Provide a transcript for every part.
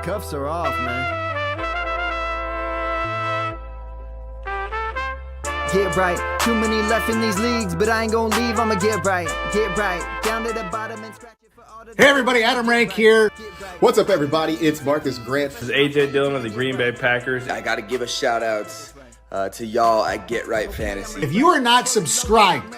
cuffs are off, man. Get right. Too many left in these leagues, but I ain't gonna leave. I'ma get right. Get right. Down to the bottom and scratch it for all the. Hey everybody, Adam Rank here. What's up, everybody? It's Marcus Grant. This is AJ Dillon of the Green Bay Packers. I got to give a shout out to y'all at Get Right Fantasy. If you are not subscribed,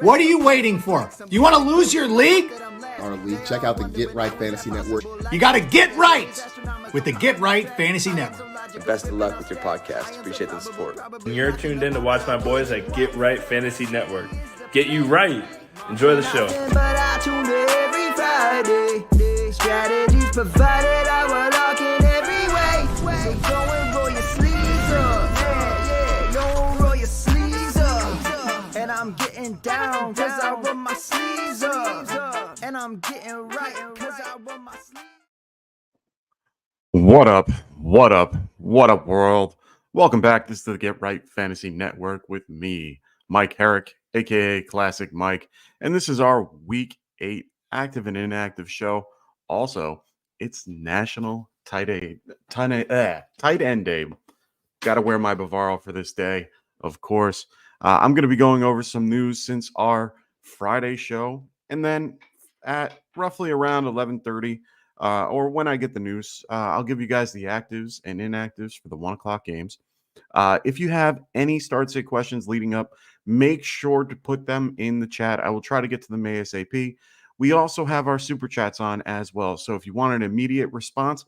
what are you waiting for? Do you want to lose your league? Our league. Check out the Get Right Fantasy Network. You got to get right with the Get Right Fantasy Network. And best of luck with your podcast. Appreciate the support. And you're tuned in to watch my boys at Get Right Fantasy Network. Get you right. Enjoy the show. But I tune in every Friday. Strategies provided, I will lock in every way. So go and roll your sleeves up. Yeah, go roll your sleeves up. And I'm getting down cause I roll my sleeves up. And I'm getting right cause I roll my sleeves up. What up? What up? What up, world? Welcome back. This is the Get Right Fantasy Network with me, Mike Herrick, aka Classic Mike, and this is our Week 8 active and inactive show. Also, it's National Tight End Day. Got to wear my Bavaro for this day, of course. I'm going to be going over some news since our Friday show, and then at roughly around 11:30. Or when I get the news, I'll give you guys the actives and inactives for the 1 o'clock games. If you have any start-sit questions leading up, make sure to put them in the chat. I will try to get to them ASAP. We also have our super chats on as well. So if you want an immediate response,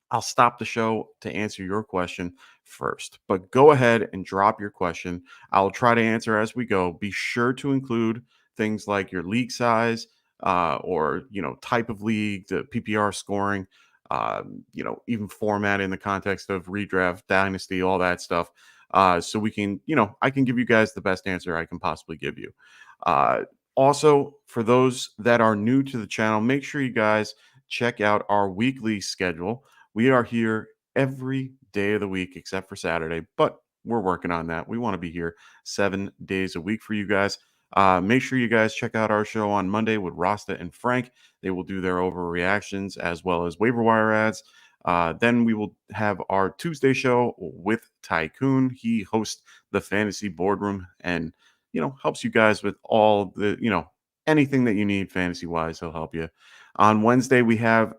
I'll stop the show to answer your question first. But go ahead and drop your question. I'll try to answer as we go. Be sure to include things like your league size, or type of league, the PPR scoring, even format in the context of redraft, dynasty, all that stuff. So we can, I can give you guys the best answer I can possibly give you. Also, for those that are new to the channel, make sure you guys check out our weekly schedule. We are here every day of the week except for Saturday, but we're working on that. We want to be here 7 days a week for you guys. Make sure you guys check out our show on Monday with Rasta and Frank. They will do their overreactions as well as waiver wire ads. Then we will have our Tuesday show with Tycoon. He hosts the Fantasy Boardroom and, helps you guys with all the, anything that you need fantasy-wise. He'll help you. On Wednesday, we have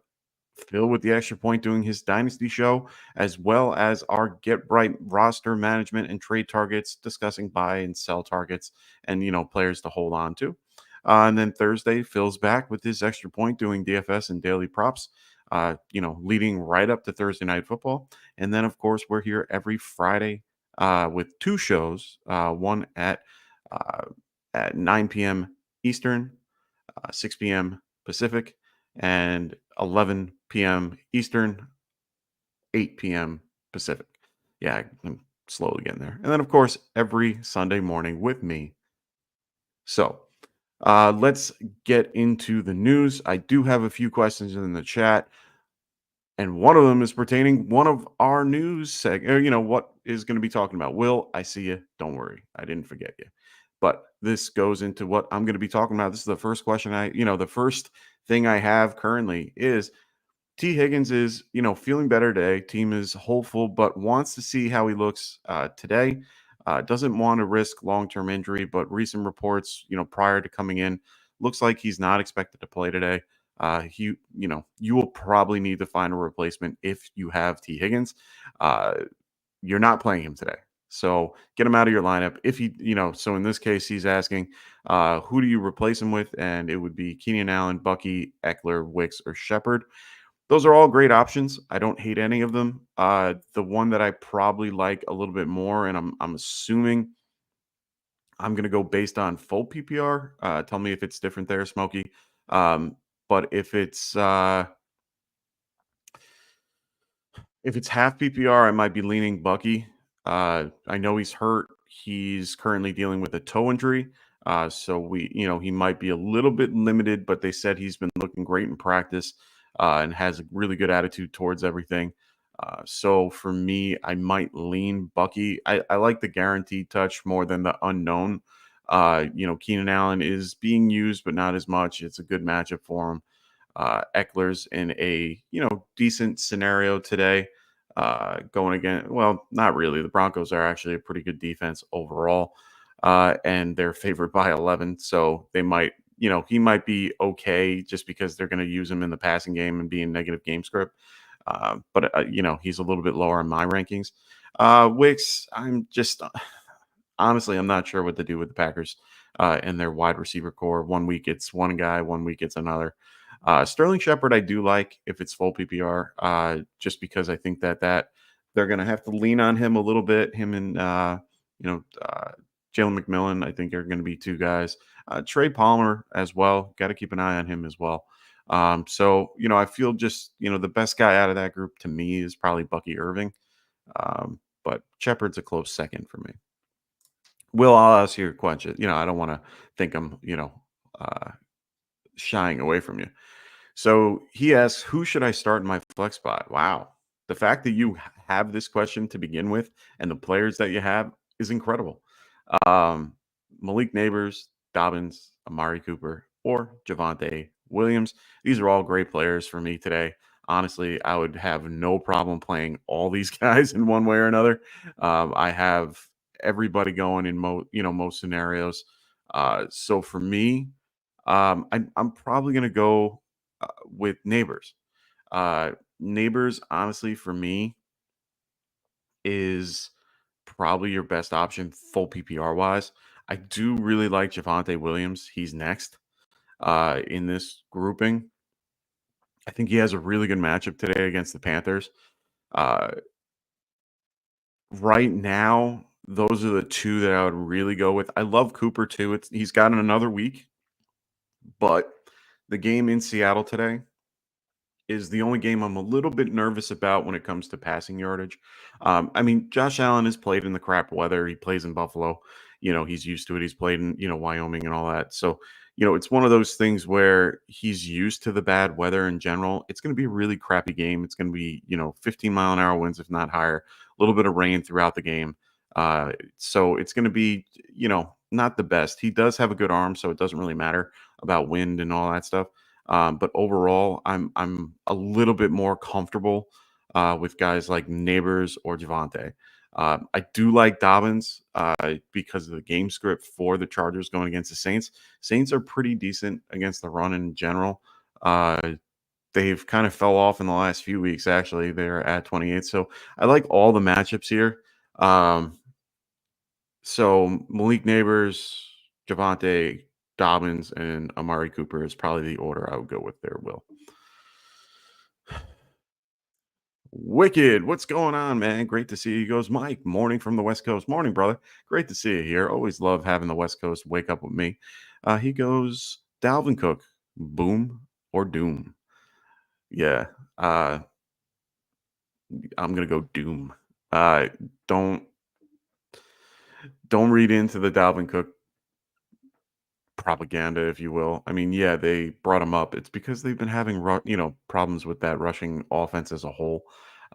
Phil with the Extra Point doing his Dynasty show, as well as our Get Right roster management and trade targets, discussing buy and sell targets and, players to hold on to. And then Thursday, Phil's back with his Extra Point doing DFS and daily props, leading right up to Thursday Night Football. And then, of course, we're here every Friday with two shows, one at 9 p.m. Eastern, 6 p.m. Pacific, and 11 p.m. Eastern, 8 p.m. Pacific. Yeah, I'm slowly getting there. And then, of course, every Sunday morning with me. So let's get into the news. I do have a few questions in the chat, and one of them is pertaining one of our news what is going to be talking about. Will, I see you. Don't worry. I didn't forget you. But this goes into what I'm going to be talking about. This is the first question the first thing I have currently is T. Higgins is, feeling better today. Team is hopeful, but wants to see how he looks today. Doesn't want to risk long-term injury, but recent reports, prior to coming in, looks like he's not expected to play today. You will probably need to find a replacement if you have T. Higgins. You're not playing him today. So get him out of your lineup. If he, so in this case, he's asking, who do you replace him with? And it would be Keenan Allen, Bucky, Eckler, Wicks, or Shepard. Those are all great options. I don't hate any of them. The one that I probably like a little bit more, and I'm assuming I'm going to go based on full PPR. Tell me if it's different there, Smokey. But if it's half PPR, I might be leaning Bucky. I know he's hurt. He's currently dealing with a toe injury. So he might be a little bit limited, but they said he's been looking great in practice and has a really good attitude towards everything. So for me, I might lean Bucky. I like the guaranteed touch more than the unknown. Keenan Allen is being used, but not as much. It's a good matchup for him. Eckler's in a decent scenario today. Going again, well, not really. The Broncos are actually a pretty good defense overall, and they're favored by 11. So they might, he might be okay just because they're going to use him in the passing game and be in negative game script. But he's a little bit lower in my rankings. Wicks, I'm just honestly, I'm not sure what to do with the Packers and their wide receiver core. 1 week it's one guy, 1 week it's another. Sterling Shepard, I do like if it's full PPR, just because I think that they're going to have to lean on him a little bit. Him and Jalen McMillan, I think, are going to be two guys. Trey Palmer as well. Got to keep an eye on him as well. So I feel just the best guy out of that group to me is probably Bucky Irving, but Shepard's a close second for me. Will, I'll ask you a question. I don't want to think I'm shying away from you. So he asks, who should I start in my flex spot? Wow. The fact that you have this question to begin with and the players that you have is incredible. Malik Neighbors, Dobbins, Amari Cooper, or Javonte Williams. These are all great players for me today. Honestly, I would have no problem playing all these guys in one way or another. I have everybody going in most scenarios. So for me, I'm probably going to go with Neighbors. Neighbors, honestly, for me, is probably your best option full PPR wise. I do really like Javonte Williams. He's next in this grouping. I think he has a really good matchup today against the Panthers. Right now, those are the two that I would really go with. I love Cooper too. He's got another week, but the game in Seattle today is the only game I'm a little bit nervous about when it comes to passing yardage. I mean, Josh Allen has played in the crap weather. He plays in Buffalo. He's used to it. He's played in, Wyoming and all that. So, it's one of those things where he's used to the bad weather in general. It's going to be a really crappy game. It's going to be, 15-mile-an-hour winds, if not higher, a little bit of rain throughout the game. So it's going to be, not the best. He does have a good arm, so it doesn't really matter about wind and all that stuff. But overall, I'm a little bit more comfortable with guys like Neighbors or Javonte. I do like Dobbins because of the game script for the Chargers going against the Saints. Saints are pretty decent against the run in general. They've kind of fell off in the last few weeks, actually. They're at 28. So I like all the matchups here. So Malik Neighbors, Javonte, Dobbins, and Amari Cooper is probably the order I would go with there, Will. Wicked, what's going on, man? Great to see you. He goes, Mike, morning from the West Coast. Morning, brother. Great to see you here. Always love having the West Coast wake up with me. He goes, Dalvin Cook, boom or doom? Yeah, I'm going to go doom. Don't read into the Dalvin Cook propaganda, if you will. I mean, yeah, they brought him up. It's because they've been having problems with that rushing offense as a whole.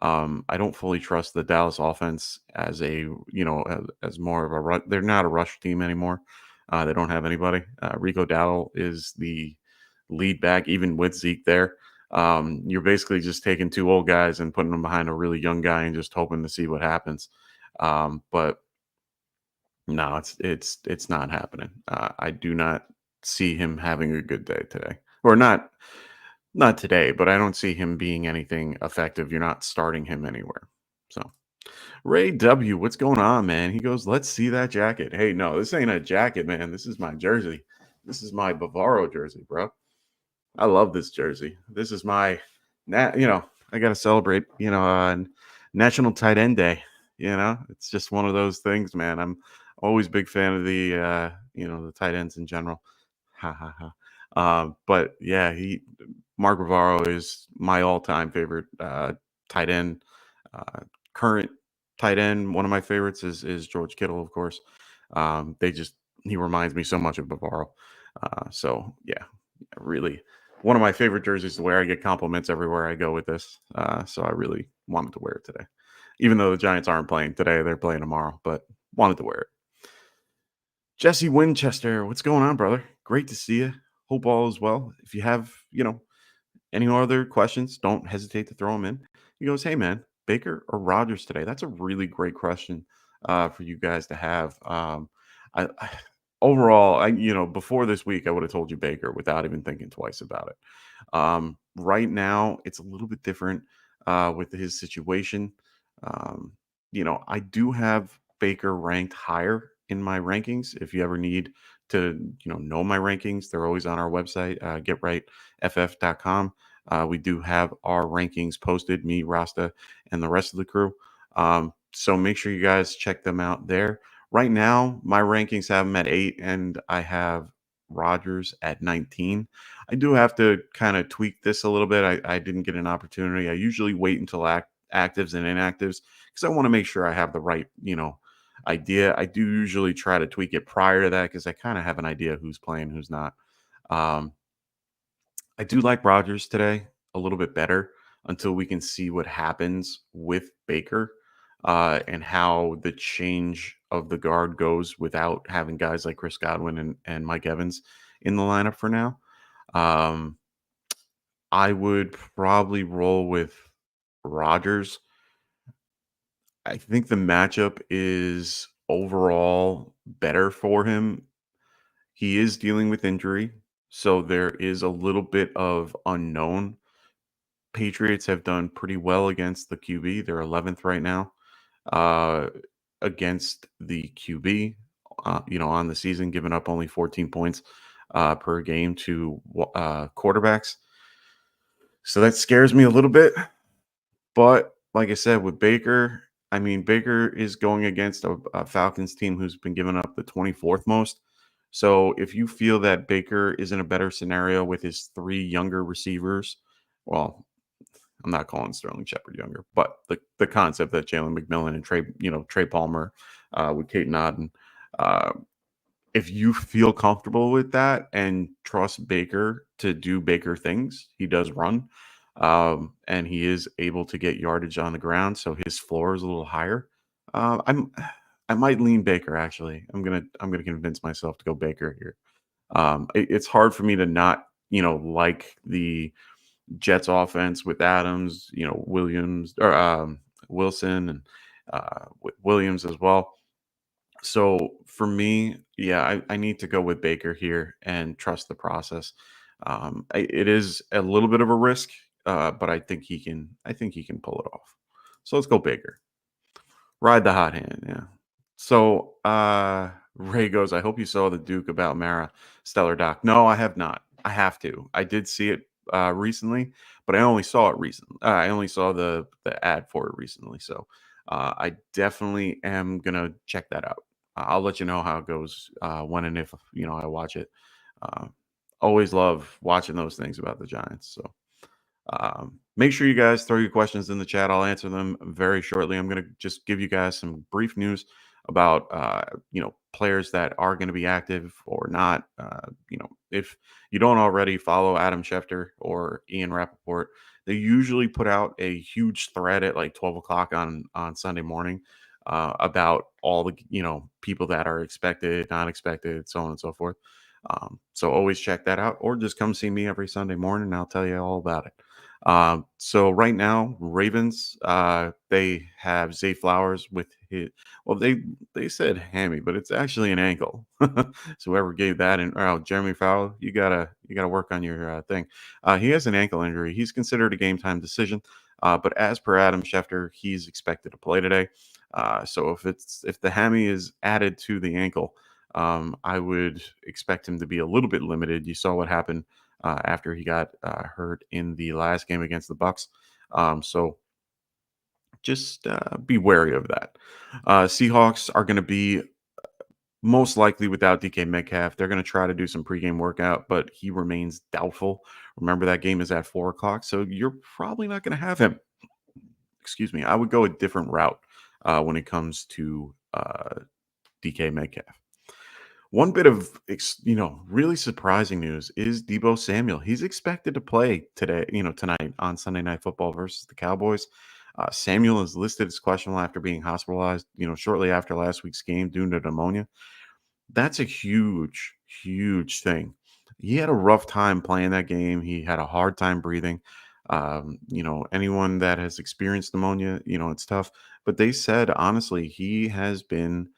I don't fully trust the Dallas offense as as more of a rush. They're not a rush team anymore. They don't have anybody. Rico Dowdle is the lead back, even with Zeke there. You're basically just taking two old guys and putting them behind a really young guy and just hoping to see what happens. But no, it's not happening. I do not see him having a good day today, or not today. But I don't see him being anything effective. You're not starting him anywhere. So, Ray W, what's going on, man? He goes, let's see that jacket. Hey, no, this ain't a jacket, man. This is my jersey. This is my Bavaro jersey, bro. I love this jersey. This is my, I got to celebrate, National Tight End Day. It's just one of those things, man. I'm always a big fan of the, the tight ends in general. Ha ha ha. But yeah, Mark Bavaro is my all-time favorite tight end. Current tight end, one of my favorites is George Kittle, of course. He reminds me so much of Bavaro. So yeah, really one of my favorite jerseys to wear. I get compliments everywhere I go with this. So I really wanted to wear it today. Even though the Giants aren't playing today, they're playing tomorrow, but wanted to wear it. Jesse Winchester, what's going on, brother? Great to see you. Hope all is well. If you have, any other questions, don't hesitate to throw them in. He goes, "Hey man, Baker or Rodgers today?" That's a really great question for you guys to have. I overall, before this week, I would have told you Baker without even thinking twice about it. Right now, it's a little bit different with his situation. Um, I do have Baker ranked higher in my rankings. If you ever need to, know my rankings, they're always on our website, getrightff.com. We do have our rankings posted, me, Rasta, and the rest of the crew. So make sure you guys check them out there. Right now, my rankings have them at 8, and I have Rodgers at 19. I do have to kind of tweak this a little bit. I didn't get an opportunity. I usually wait until actives and inactives because I want to make sure I have the right, idea. I do usually try to tweak it prior to that because I kind of have an idea who's playing, who's not. Um, I do like Rodgers today a little bit better until we can see what happens with Baker and how the change of the guard goes without having guys like Chris Godwin and Mike Evans in the lineup for now. Um, I would probably roll with Rodgers. I think the matchup is overall better for him. He is dealing with injury, so there is a little bit of unknown. Patriots have done pretty well against the QB. They're 11th right now uh, against the QB. On the season, giving up only 14 points per game to quarterbacks. So that scares me a little bit. But like I said, with Baker, I mean, Baker is going against a Falcons team who's been giving up the 24th most. So if you feel that Baker is in a better scenario with his 3 younger receivers, well, I'm not calling Sterling Shepard younger, but the concept that Jalen McMillan and Trey Palmer with Kate Nodden, uh, if you feel comfortable with that and trust Baker to do Baker things, he does run, and he is able to get yardage on the ground, so his floor is a little higher. I might lean Baker actually. I'm gonna convince myself to go Baker here. It's hard for me to not like the Jets offense with Adams, Williams or Wilson and Williams as well. So for me, yeah, I need to go with Baker here and trust the process. It is a little bit of a risk, but I think he can. I think he can pull it off. So let's go Baker. Ride the hot hand. Yeah. So Ray goes, I hope you saw the Duke about Mara Stellar Doc. No, I have not. I have to. I did see it recently, but I only saw it recently. I only saw the ad for it recently. So I definitely am gonna check that out. I'll let you know how it goes when and if I watch it. Uh, Always love watching those things about the Giants. So make sure you guys throw your questions in the chat. I'll answer them very shortly. I'm going to just give you guys some brief news about players that are going to be active or not. If you don't already follow Adam Schefter or Ian Rappaport, they usually put out a huge thread at like 12 o'clock on Sunday morning about all the people that are expected, not expected, so on and so forth. So always check that out, or just come see me every Sunday morning and I'll tell you all about it. So right now, Ravens, they have Zay Flowers with his, well, they said hammy, but it's actually an ankle. So whoever gave that, and Jeremy Fowler, you gotta work on your thing. He has an ankle injury. He's considered a game time decision, but as per Adam Schefter, he's expected to play today. So if the hammy is added to the ankle, I would expect him to be a little bit limited. You saw what happened after he got hurt in the last game against the Bucks. So just be wary of that. Seahawks are going to be most likely without DK Metcalf. They're going to try to do some pregame workout, but he remains doubtful. Remember, that game is at 4 o'clock, so you're probably not going to have him. Excuse me. I would go a different route when it comes to DK Metcalf. One bit of really surprising news is Deebo Samuel. He's expected to play tonight on Sunday Night Football versus the Cowboys. Samuel is listed as questionable after being hospitalized, shortly after last week's game due to pneumonia. That's a huge, huge thing. he had a rough time playing that game. He had a hard time breathing. Anyone that has experienced pneumonia, it's tough. But they said, honestly, he has been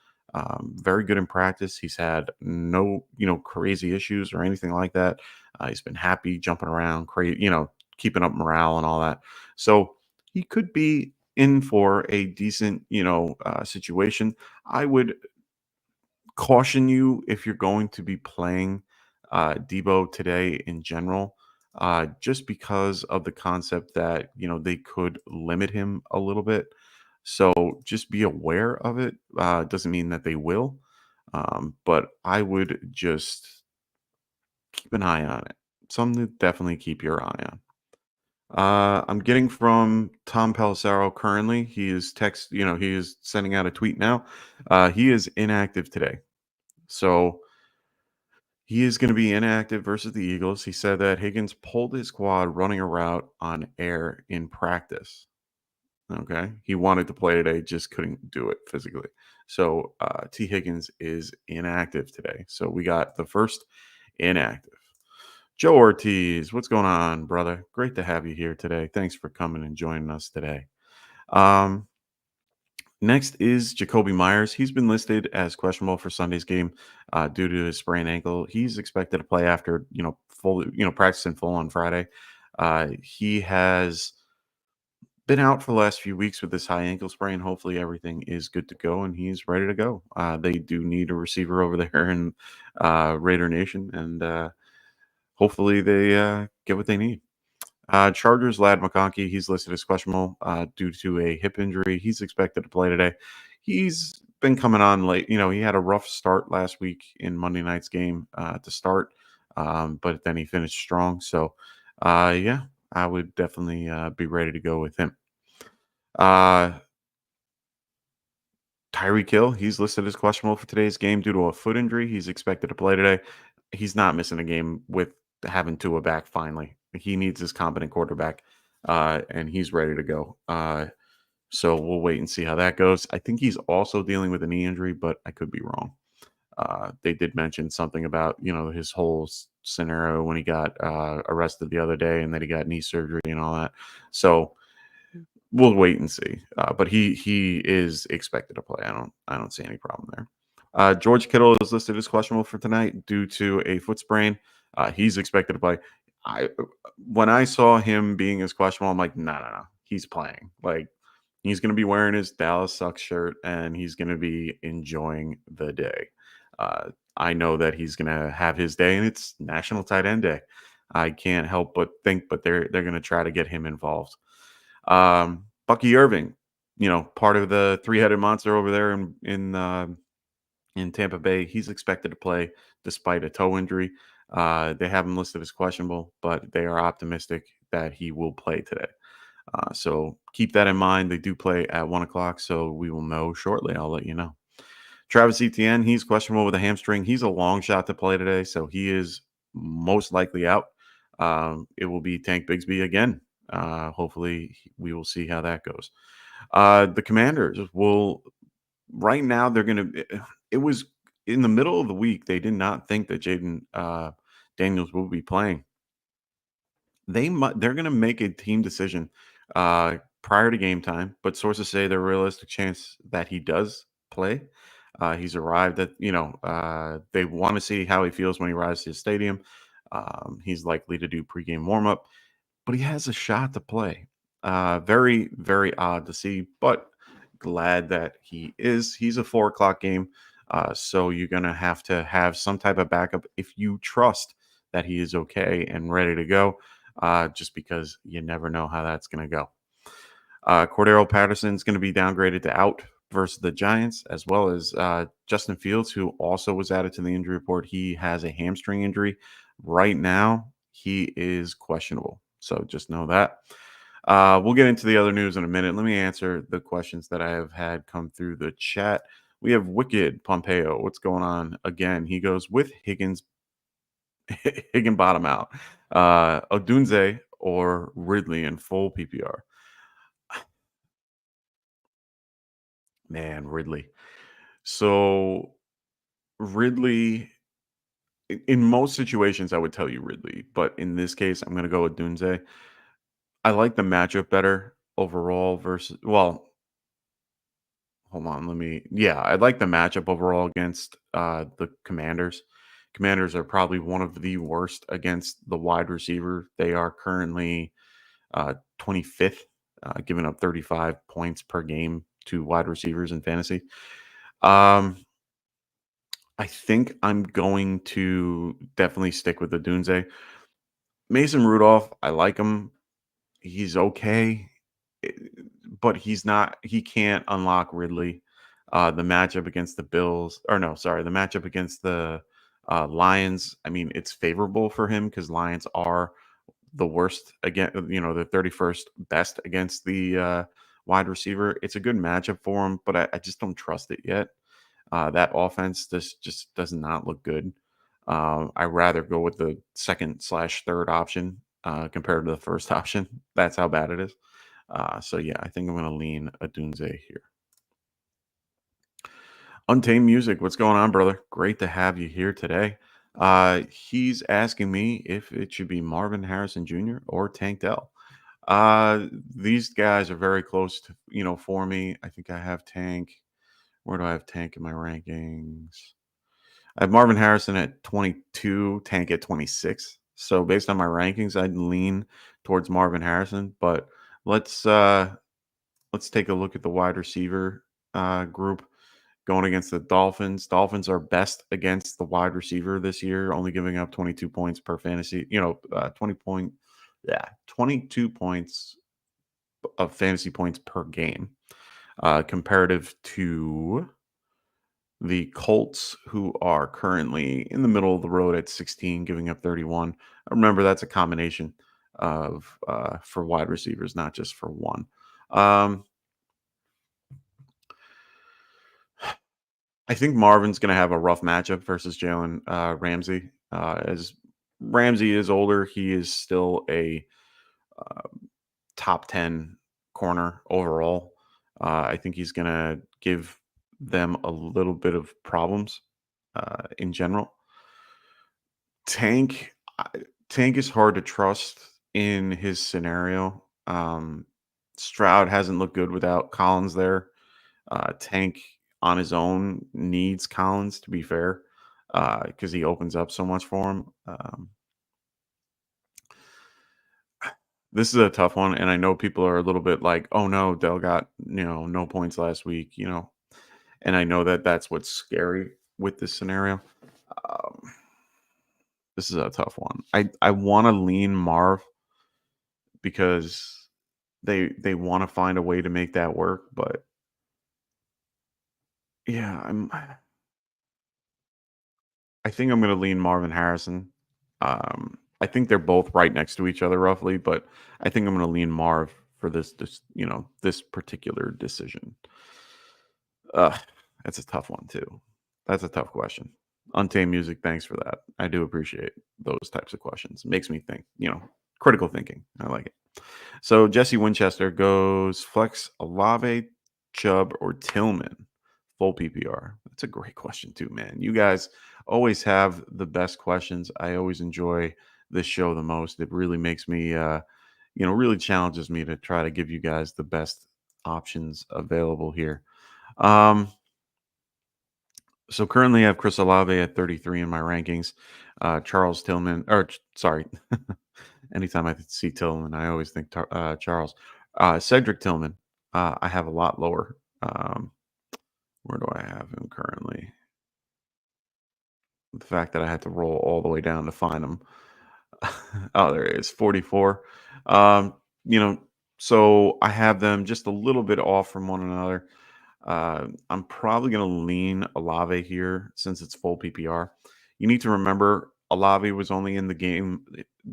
very good in practice. He's had no, crazy issues or anything like that. He's been happy, jumping around, keeping up morale and all that. So he could be in for a decent, situation. I would caution you if you're going to be playing Debo today in general, just because of the concept that they could limit him a little bit. So just be aware of it. Doesn't mean that they will, but I would just keep an eye on it. Something to definitely keep your eye on. I'm getting from Tom Pelissero currently. He is sending out a tweet now. He is inactive today. So he is going to be inactive versus the Eagles. He said that Higgins pulled his quad running a route on air in practice. Okay. He wanted to play today, just couldn't do it physically. So T. Higgins is inactive today. So we got the first inactive. Joe Ortiz, what's going on, brother? Great to have you here today. Thanks for coming and joining us today. Um, Next is Jacoby Myers. He's been listed as questionable for Sunday's game due to his sprained ankle. He's expected to play after full practicing full on Friday. He has been out for the last few weeks with this high ankle sprain. Hopefully everything is good to go and he's ready to go. They do need a receiver over there in Raider Nation, and hopefully they get what they need. Chargers Lad McConkey, he's listed as questionable due to a hip injury. He's expected to play today. He's been coming on late. He had a rough start last week in Monday night's game to start, but then he finished strong. So, yeah, I would definitely be ready to go with him. Tyreek Hill, he's listed as questionable for today's game due to a foot injury. He's expected to play today. He's not missing a game with having Tua back finally. He needs his competent quarterback, and he's ready to go. So we'll wait and see how that goes. I think he's also dealing with a knee injury, but I could be wrong. They did mention something about his whole scenario when he got arrested the other day, and then he got knee surgery and all that. So we'll wait and see. But he is expected to play. I don't see any problem there. George Kittle is listed as questionable for tonight due to a foot sprain. He's expected to play. When I saw him being as questionable, I'm like, no, he's playing. Like, he's going to be wearing his Dallas Sucks shirt and he's going to be enjoying the day. I know that he's going to have his day, and it's National Tight End Day. I can't help but think, but they're going to try to get him involved. Bucky Irving, part of the three-headed monster over there in Tampa Bay. He's expected to play despite a toe injury. They have him listed as questionable, but they are optimistic that he will play today. So keep that in mind. They do play at 1:00, so we will know shortly. I'll let you know. Travis Etienne, he's questionable with a hamstring. He's a long shot to play today, so he is most likely out. It will be Tank Bigsby again. Hopefully, we will see how that goes. The Commanders will, right now, they're going to, it was in the middle of the week. They did not think that Jaden Daniels will be playing. They're going to make a team decision prior to game time, but sources say there's a realistic chance that he does play. He's arrived at, they want to see how he feels when he arrives to the stadium. He's likely to do pregame warmup, but he has a shot to play. Very, very odd to see, but glad that he is. He's a 4:00 game, so you're going to have some type of backup if you trust that he is okay and ready to go, just because you never know how that's going to go. Cordero Patterson is going to be downgraded to out versus the Giants, as well as Justin Fields, who also was added to the injury report. He has a hamstring injury. Right now, he is questionable. So just know that. We'll get into the other news in a minute. Let me answer the questions that I have had come through the chat. We have Wicked Pompeo. What's going on? Again, he goes with Higgins bottom out. Odunze or Ridley in full PPR. Man, Ridley. So Ridley, in most situations, I would tell you Ridley, but in this case, I'm going to go with Dunze. I like the matchup better overall versus, well, hold on, I like the matchup overall against the Commanders. Commanders are probably one of the worst against the wide receiver. They are currently 25th, giving up 35 points per game to wide receivers in fantasy. Um, I think I'm going to definitely stick with the Dunze. Mason Rudolph, I like him. He's okay, eh, but he can't unlock Ridley. The matchup against the Bills, or no, sorry, the matchup against the Lions. I mean, it's favorable for him because Lions are the worst again, the 31st best against the wide receiver. It's a good matchup for him, but I just don't trust it yet. That offense just does not look good. I rather go with the second/third option compared to the first option. That's how bad it is. So yeah, I think I'm going to lean Adunze here. Untamed Music, what's going on, brother? Great to have you here today. He's asking me if it should be Marvin Harrison Jr. or Tank Dell. These guys are very close to, for me. I think I have Tank. Where do I have Tank in my rankings? I have Marvin Harrison at 22, Tank at 26. So based on my rankings, I'd lean towards Marvin Harrison. But let's take a look at the wide receiver group going against the Dolphins. Dolphins are best against the wide receiver this year, only giving up 22 points per fantasy. 22 points of fantasy points per game, comparative to the Colts, who are currently in the middle of the road at 16, giving up 31. Remember, that's a combination of for wide receivers, not just for one. I think Marvin's going to have a rough matchup versus Jalen Ramsey. As Ramsey is older, he is still a top 10 corner overall. I think he's going to give them a little bit of problems in general. Tank is hard to trust in his scenario. Stroud hasn't looked good without Collins there. Tank on his own needs Collins, to be fair, because he opens up so much for him. This is a tough one, and I know people are a little bit like, "Oh no, Dell got no points last week," and I know that that's what's scary with this scenario. This is a tough one. I want to lean Marv because they want to find a way to make that work, but yeah, I think I'm going to lean Marvin Harrison. I think they're both right next to each other roughly, but I think I'm going to lean Marv for this particular decision. That's a tough one too. That's a tough question. Untamed Music, thanks for that. I do appreciate those types of questions. It makes me think, critical thinking. I like it. So Jesse Winchester goes Flex, Olave, Chubb, or Tillman. Full PPR. That's a great question too, man. You guys always have the best questions. I always enjoy this show the most. It really makes me, really challenges me to try to give you guys the best options available here. So currently I have Chris Olave at 33 in my rankings. Charles Tillman, anytime I see Tillman, I always think Charles. Cedric Tillman, I have a lot lower. Where do I have him currently? The fact that I had to roll all the way down to find him. Oh, there it is, 44. So I have them just a little bit off from one another. I'm probably going to lean Olave here since it's full PPR. You need to remember Olave was only in the game,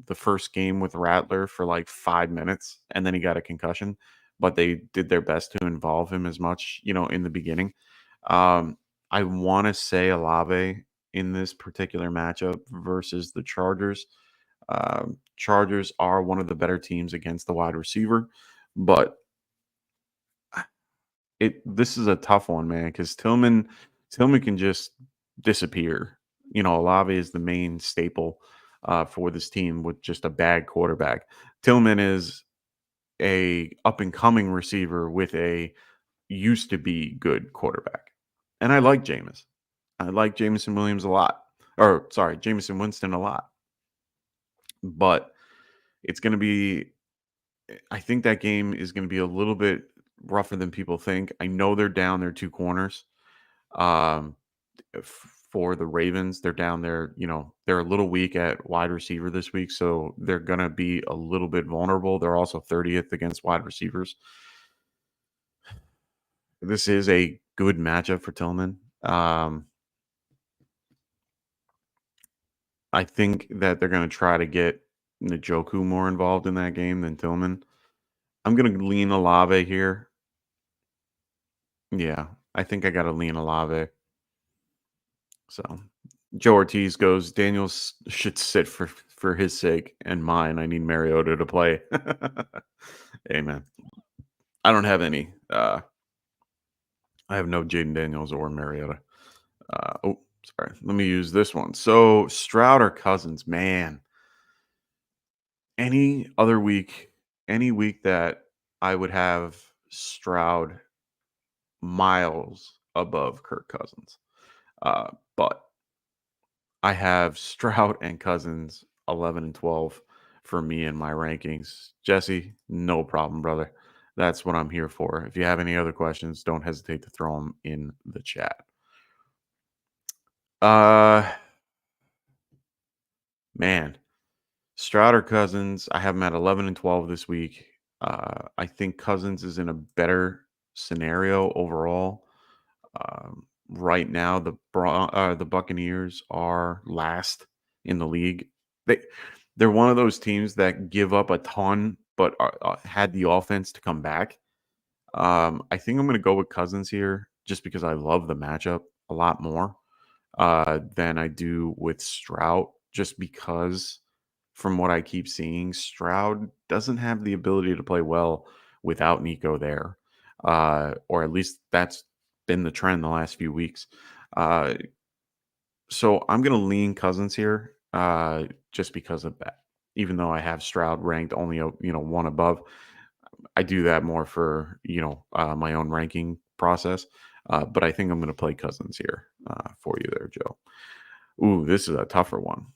the first game with Rattler for like 5 minutes, and then he got a concussion. But they did their best to involve him as much, in the beginning. I want to say Olave in this particular matchup versus the Chargers. Chargers are one of the better teams against the wide receiver, but this is a tough one, man, because Tillman can just disappear Olave is the main staple for this team with just a bad quarterback. Tillman is a up and coming receiver with a used to be good quarterback. And I like Jameis. I like Jameson Williams a lot. Or sorry, Jameson Winston a lot. But it's going to be, I think that game is going to be a little bit rougher than people think. I know they're down their two corners. For the Ravens, they're down there, they're a little weak at wide receiver this week, so they're going to be a little bit vulnerable. They're also 30th against wide receivers. This is a good matchup for Tillman. I think that they're going to try to get Njoku more involved in that game than Tillman. I'm going to lean Olave here. Yeah, I think I got to lean Olave. So Joe Ortiz goes, Daniels should sit for his sake and mine. I need Mariota to play. Amen. I don't have any. I have no Jaden Daniels or Mariota. Sorry. Let me use this one. So Stroud or Cousins, man. Any week that I would have Stroud miles above Kirk Cousins. But I have Stroud and Cousins 11 and 12 for me in my rankings. Jesse, no problem, brother. That's what I'm here for. If you have any other questions, don't hesitate to throw them in the chat. Man, Stroud or Cousins, I have them at 11 and 12 this week. I think Cousins is in a better scenario overall. Right now, the Buccaneers are last in the league. They're one of those teams that give up a ton, but had the offense to come back. I think I'm going to go with Cousins here, just because I love the matchup a lot more than I do with Stroud. Just because, from what I keep seeing, Stroud doesn't have the ability to play well without Nico there, or at least that's been the trend the last few weeks. So I'm going to lean Cousins here just because of that. Even though I have Stroud ranked only one above, I do that more for my own ranking process. But I think I'm going to play Cousins here for you there, Joe. Ooh, this is a tougher one.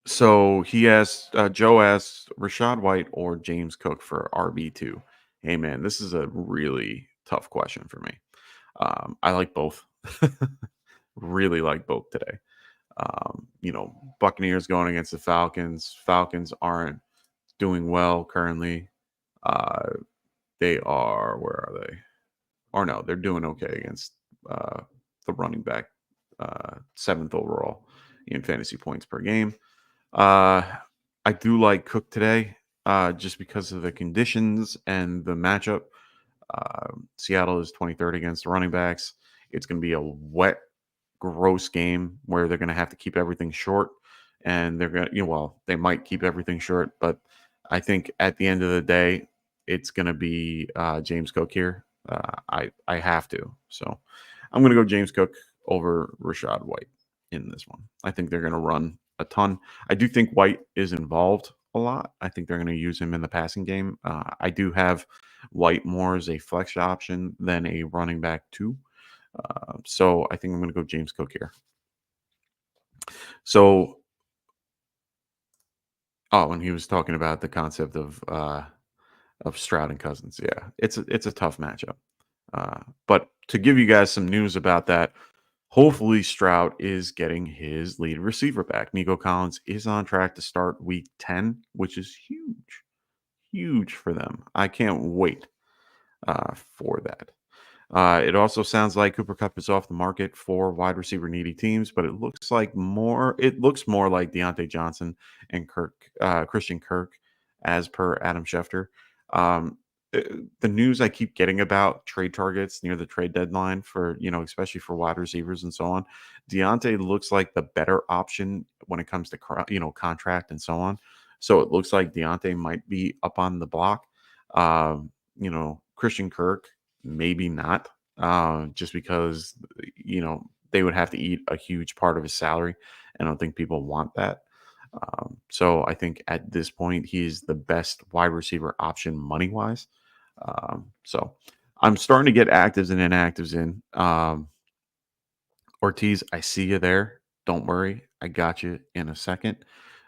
So Joe asks Rachaad White or James Cook for RB2. Hey man, this is a really tough question for me. I like both. Really like both today. Buccaneers going against the Falcons. Falcons aren't doing well currently. They are, where are they? Or no, they're doing okay against the running back, 7th overall in fantasy points per game. I do like Cook today just because of the conditions and the matchup. Seattle is 23rd against the running backs. It's going to be a wet, gross game where they're going to have to keep everything short. And they're going to, they might keep everything short, but I think at the end of the day, it's going to be James Cook here. I have to. So I'm going to go James Cook over Rachaad White in this one. I think they're going to run a ton. I do think White is involved a lot. I think they're going to use him in the passing game. I do have White more as a flex option than a running back too. So I think I'm going to go James Cook here. So, and he was talking about the concept of Stroud and Cousins. Yeah, it's a tough matchup. But to give you guys some news about that, hopefully Stroud is getting his lead receiver back. Nico Collins is on track to start week 10, which is huge for them. I can't wait for that. It also sounds like Cooper Kupp is off the market for wide receiver needy teams, but it looks more like Deontay Johnson and Christian Kirk, as per Adam Schefter. The news I keep getting about trade targets near the trade deadline for, especially for wide receivers and so on, Deontay looks like the better option when it comes to, contract and so on. So it looks like Deontay might be up on the block. Christian Kirk, maybe not, just because, they would have to eat a huge part of his salary. I don't think people want that. So I think at this point, he's the best wide receiver option money wise. So I'm starting to get actives and inactives in. Ortiz, I see you there. Don't worry. I got you in a second.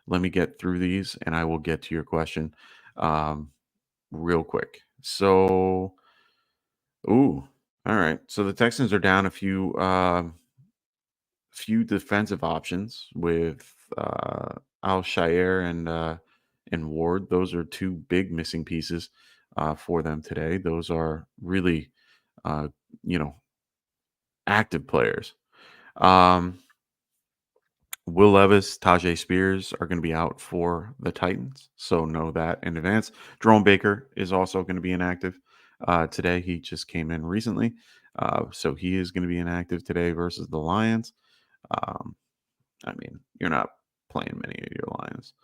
Let me get through these and I will get to your question real quick. So, ooh, all right. So the Texans are down a few defensive options with Al Shire and Ward. Those are two big missing pieces for them today. Those are really, uh, you know, active players. Will Levis, Tajay Spears are going to be out for the Titans, so know that in advance. Jerome Baker is also going to be inactive today. He just came in recently, so he is going to be inactive today versus the Lions. Um, I mean, you're not playing many of your Lions.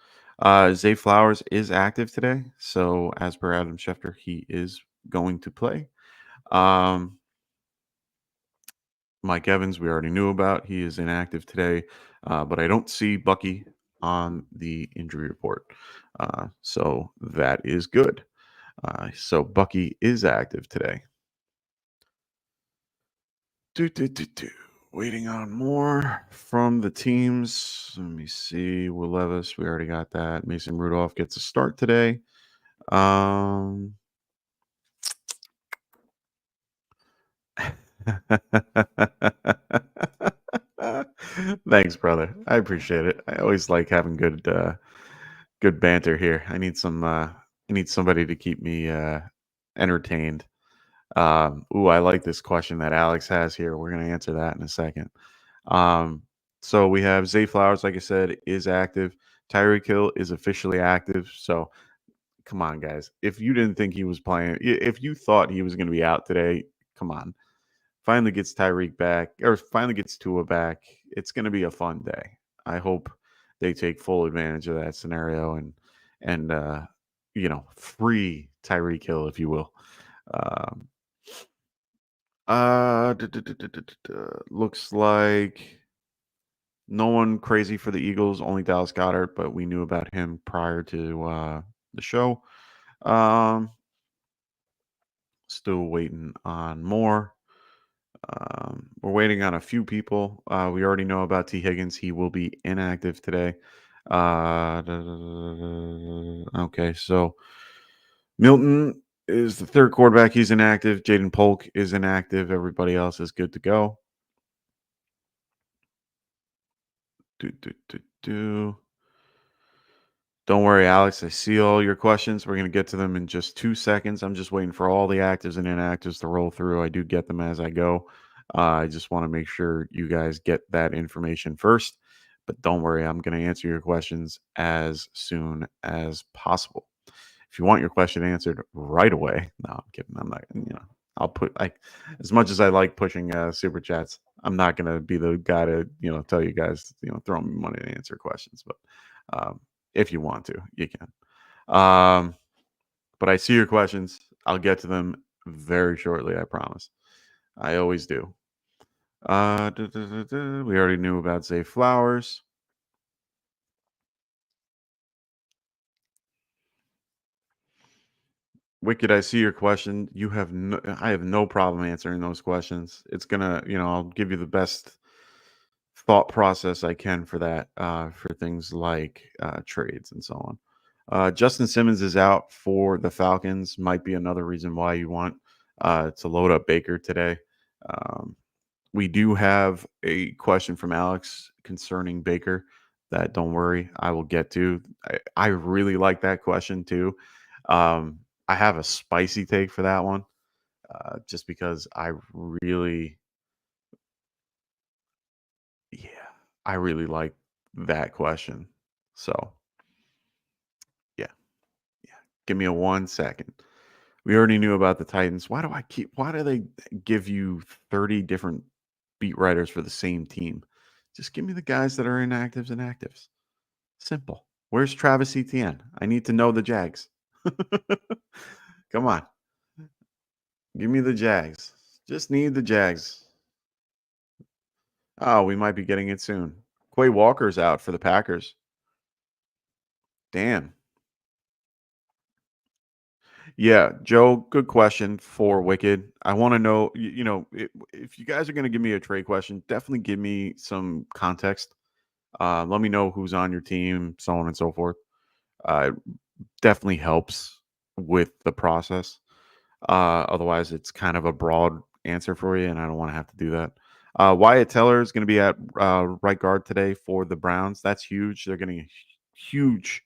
Zay Flowers is active today, so as per Adam Schefter, he is going to play. Mike Evans, we already knew about. He is inactive today, but I don't see Bucky on the injury report. So that is good. So Bucky is active today. Waiting on more from the teams. Let me see. Will Levis, we already got that. Mason Rudolph gets a start today. Thanks, brother. I appreciate it. I always like having good banter here. I need somebody to keep me entertained. I like this question that Alex has here. We're gonna answer that in a second. So we have Zay Flowers, like I said, is active. Tyreek Hill is officially active. So come on, guys. If you didn't think he was playing, if you thought he was going to be out today, come on. Finally gets Tyreek back, or finally gets Tua back. It's going to be a fun day. I hope they take full advantage of that scenario and free Tyreek Hill, if you will. Um, looks like no one crazy for the Eagles, only Dallas Goedert, but we knew about him prior to the show. Still waiting on more. We're waiting on a few people. We already know about T. Higgins. He will be inactive today. Okay, so Milton is the third quarterback. He's inactive. Jaden Polk is inactive. Everybody else is good to go. Don't worry, Alex. I see all your questions. We're going to get to them in just 2 seconds. I'm just waiting for all the actives and inactives to roll through. I do get them as I go. I just want to make sure you guys get that information first. But don't worry, I'm going to answer your questions as soon as possible. If you want your question answered right away, no, I'm kidding. I'm not, I'll put as much as I like pushing super chats, I'm not going to be the guy to, tell you guys, throw me money to answer questions. But if you want to, you can. But I see your questions. I'll get to them very shortly, I promise. I always do. We already knew about Zay Flowers. Wicked, I see your question. I have no problem answering those questions. It's gonna, I'll give you the best thought process I can for that, for things like trades and so on. Justin Simmons is out for the Falcons. Might be another reason why you want to load up Baker today. We do have a question from Alex concerning Baker that, don't worry, I will get to. I really like that question too. I have a spicy take for that one, just because I really like that question. So, yeah. Give me 1 second. We already knew about the Titans. Why do they give you 30 different beat writers for the same team? Just give me the guys that are inactives and actives. Simple. Where's Travis Etienne? I need to know the Jags. Come on. Give me the Jags. Just need the Jags. Oh, we might be getting it soon. Quay Walker's out for the Packers. Damn. Yeah, Joe, good question for Wicked. I want to know, if you guys are going to give me a trade question, definitely give me some context. Let me know who's on your team, so on and so forth. It definitely helps with the process. Otherwise, it's kind of a broad answer for you, and I don't want to have to do that. Wyatt Teller is going to be at right guard today for the Browns. That's huge. They're getting a huge,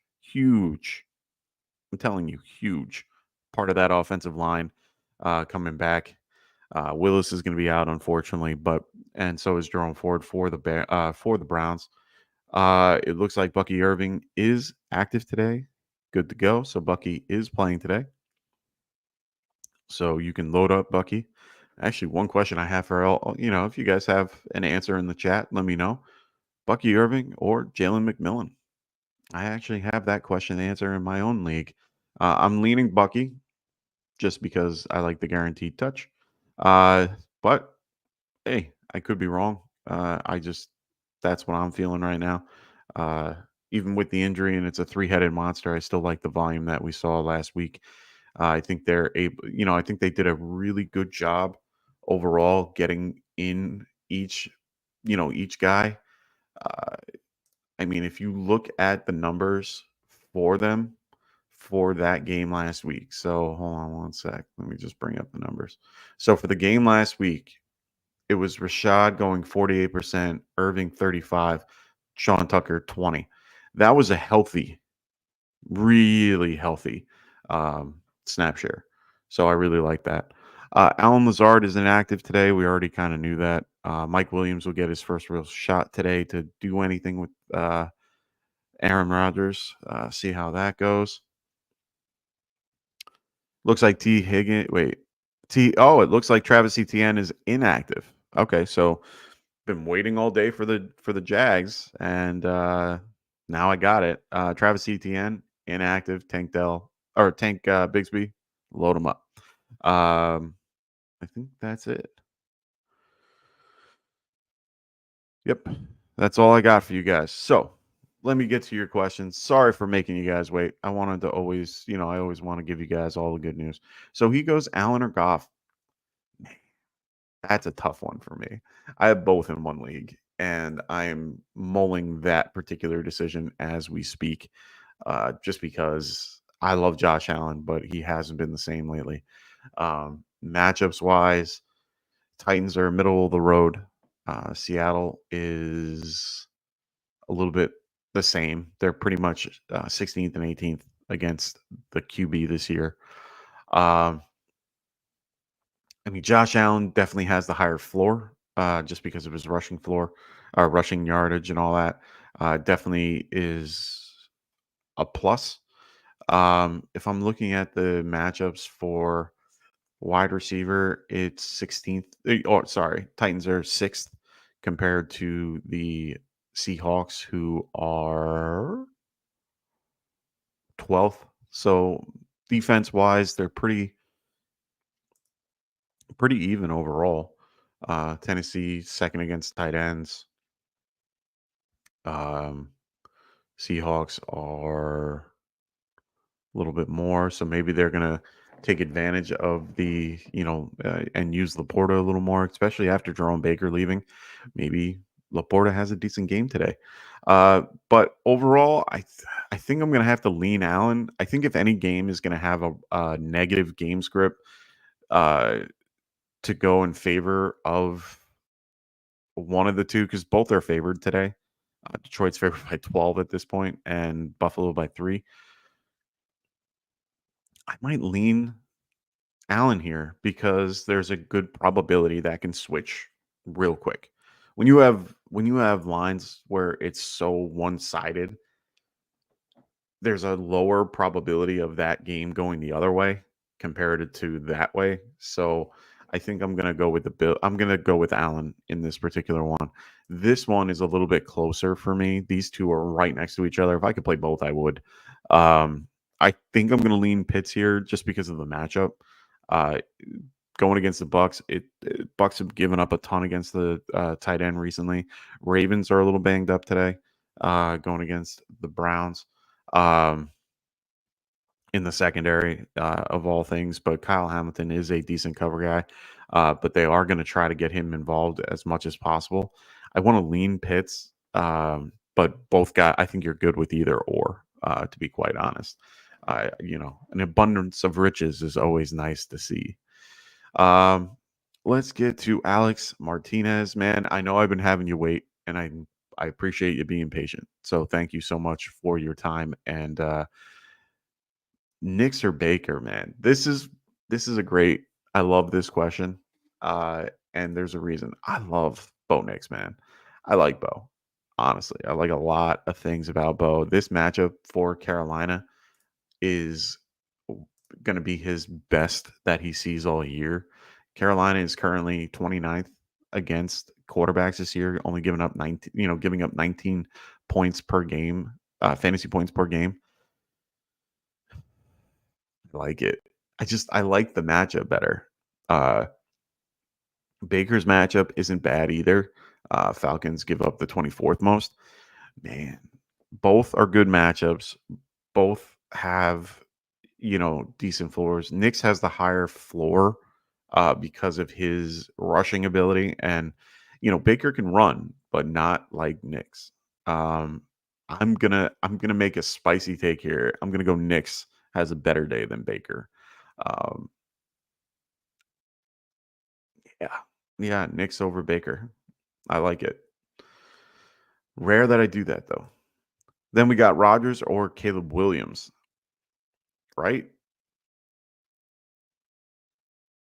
I'm telling you, huge part of that offensive line coming back. Willis is going to be out, unfortunately, and so is Jerome Ford for the Browns. It looks like Bucky Irving is active today, good to go. So Bucky is playing today. So you can load up Bucky. Actually, one question I have for all, if you guys have an answer in the chat, let me know. Bucky Irving or Jalen McMillan? I actually have that question answer in my own league. I'm leaning Bucky just because I like the guaranteed touch. But hey, I could be wrong. That's what I'm feeling right now. Even with the injury and it's a three-headed monster, I still like the volume that we saw last week. I think they're able, I think they did a really good job overall getting in each guy. Uh, I mean, if you look at the numbers for them for that game last week. So hold on one sec. Let me just bring up the numbers. So for the game last week, it was Rashad going 48%, Irving 35, Sean Tucker 20. That was a healthy, really healthy snap share. So I really like that. Alan Lazard is inactive today. We already kind of knew that. Mike Williams will get his first real shot today to do anything with Aaron Rodgers. See how that goes. Looks like it looks like Travis Etienne is inactive. Okay, so been waiting all day for the Jags, and now I got it. Travis Etienne inactive. Tank Bigsby, load him up. I think that's it. Yep, that's all I got for you guys. So let me get to your questions. Sorry for making you guys wait. I wanted to always, I always want to give you guys all the good news. So he goes Allen or Goff. That's a tough one for me. I have both in one league, and I am mulling that particular decision as we speak, just because I love Josh Allen, but he hasn't been the same lately. Matchups wise, Titans are middle of the road. Seattle is a little bit the same. They're pretty much 16th and 18th against the QB this year. I mean, Josh Allen definitely has the higher floor just because of his rushing floor, rushing yardage, and all that. Definitely is a plus. If I'm looking at the matchups for wide receiver, it's 16th. Sorry, Titans are 6th compared to the Seahawks, who are 12th. So defense wise, they're pretty even overall. Tennessee second against tight ends. Seahawks are a little bit more, so maybe they're gonna take advantage of the and use Laporta a little more, especially after Jerome Baker leaving. Maybe Laporta has a decent game today. But overall, I think I'm gonna have to lean Allen. I think if any game is gonna have a negative game script, to go in favor of one of the two, because both are favored today. Detroit's favored by 12 at this point, and Buffalo by 3. I might lean Allen here because there's a good probability that can switch real quick. When you have lines where it's so one-sided, there's a lower probability of that game going the other way compared to that way. So I think I'm gonna go with I'm gonna go with Allen in this particular one. This one is a little bit closer for me. These two are right next to each other. If I could play both, I would. I think I'm gonna lean Pitts here just because of the matchup. going against the Bucks. Bucks have given up a ton against the tight end recently. Ravens are a little banged up today, going against the Browns in the secondary of all things. But Kyle Hamilton is a decent cover guy, but they are going to try to get him involved as much as possible. I want to lean Pitts, but both guys, I think you're good with either or, to be quite honest. An abundance of riches is always nice to see. Let's get to Alex Martinez, man. I know I've been having you wait, and I appreciate you being patient. So thank you so much for your time. And Knicks or Baker, man. This is a great. I love this question, and there's a reason. I love Bo Nix, man. I like Bo. Honestly, I like a lot of things about Bo. This matchup for Carolina is going to be his best that he sees all year. Carolina is currently 29th against quarterbacks this year, only giving up 19 points per game, fantasy points per game. I like it. I like the matchup better. Baker's matchup isn't bad either. Falcons give up the 24th most. Man, both are good matchups. Both have, decent floors. Knicks has the higher floor because of his rushing ability. And, Baker can run, but not like Knicks. I'm gonna make a spicy take here. I'm gonna go Knicks has a better day than Baker. Yeah, Knicks over Baker. I like it. Rare that I do that though. Then we got Rodgers or Caleb Williams, right?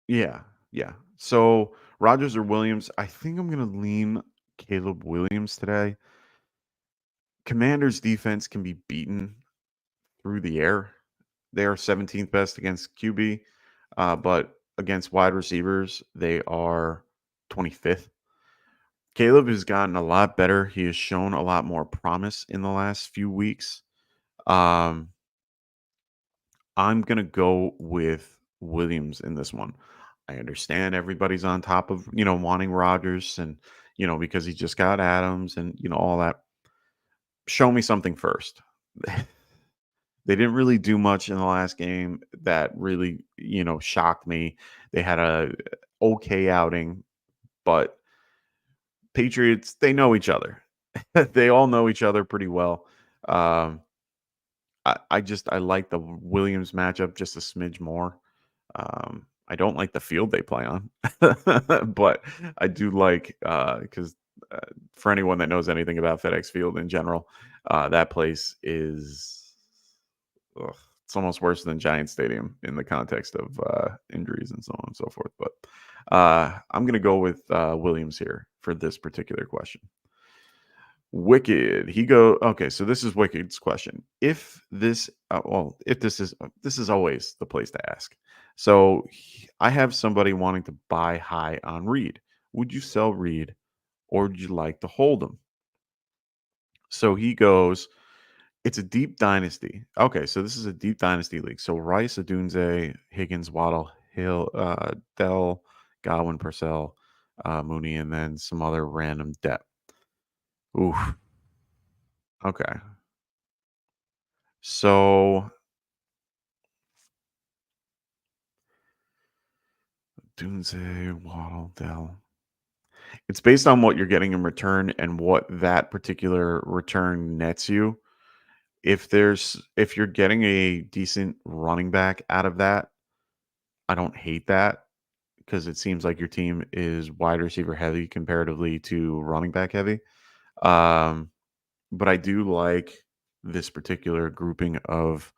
Yeah, yeah. So Rodgers or Williams, I think I'm gonna lean Caleb Williams today. Commanders defense can be beaten through the air. They are 17th best against QB, but against wide receivers, they are 25th. Caleb has gotten a lot better. He has shown a lot more promise in the last few weeks. I'm going to go with Williams in this one. I understand everybody's on top of, wanting Rodgers and, because he just got Adams and, all that. Show me something first. They didn't really do much in the last game that really, shocked me. They had a okay outing, but Patriots, they know each other. They all know each other pretty well. I like the Williams matchup just a smidge more. I don't like the field they play on, but I do like because for anyone that knows anything about FedEx Field in general, that place is it's almost worse than Giant Stadium in the context of injuries and so on and so forth. But I'm going to go with Williams here for this particular question. Wicked. Okay, so this is Wicked's question. If this is always the place to ask. So I have somebody wanting to buy high on Reed. Would you sell Reed or would you like to hold him? So he goes, it's a deep dynasty. Okay, so this is a deep dynasty league. So Rice, Adunze, Higgins, Waddle, Hill, Dell, Godwin, Purcell, Mooney, and then some other random depth. Oof. Okay. So Dunze, Waddle, Dell. It's based on what you're getting in return and what that particular return nets you. If you're getting a decent running back out of that, I don't hate that because it seems like your team is wide receiver heavy comparatively to running back heavy. But I do like this particular grouping of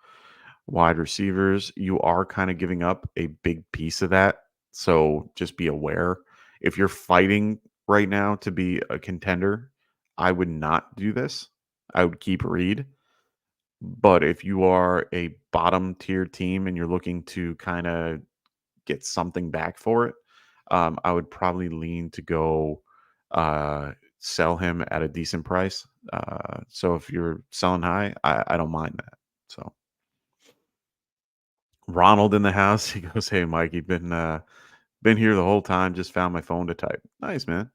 wide receivers. You are kind of giving up a big piece of that. So just be aware. If you're fighting right now to be a contender, I would not do this. I would keep Reed. But if you are a bottom tier team and you're looking to kind of get something back for it, I would probably lean to go sell him at a decent price. So if you're selling high, I don't mind that. So Ronald in the house, he goes, "Hey Mike, you've been Been here the whole time. Just found my phone to type. Nice, man.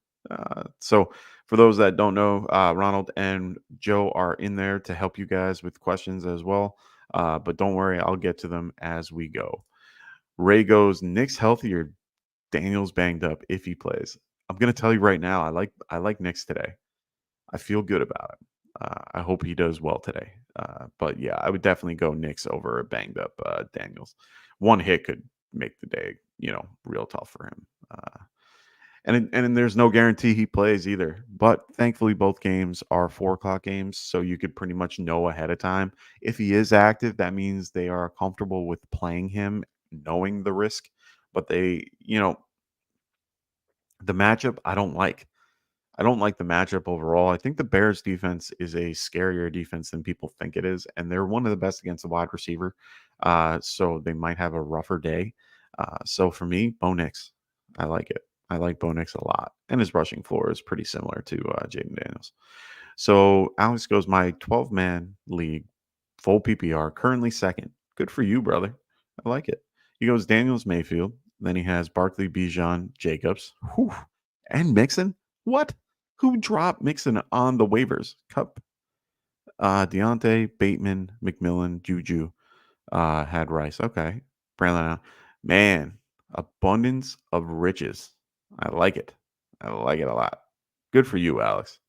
So for those that don't know, Ronald and Joe are in there to help you guys with questions as well. But don't worry, I'll get to them as we go. Ray goes, Nick's healthier. Daniel's banged up if he plays. I'm gonna tell you right now, I like Nick's today. I feel good about it. I hope he does well today. But yeah, I would definitely go Knicks over a banged up Daniels. One hit could make the day, real tough for him. And there's no guarantee he plays either. But thankfully, both games are 4 o'clock games, so you could pretty much know ahead of time. If he is active, that means they are comfortable with playing him, knowing the risk. But the matchup I don't like. I don't like the matchup overall. I think the Bears defense is a scarier defense than people think it is, and they're one of the best against the wide receiver. So they might have a rougher day. So for me, Bo Nix, I like it. I like Bo Nix a lot, and his rushing floor is pretty similar to Jaden Daniels. So Alex goes, my 12-man league, full PPR, currently second. Good for you, brother. I like it. He goes Daniels Mayfield. Then he has Barkley, Bijan, Jacobs, and Mixon. What? Who dropped Mixon on the waivers? Cup. Deontay, Bateman, McMillan, Juju had Rice. Okay. Brandon, man, abundance of riches. I like it. I like it a lot. Good for you, Alex.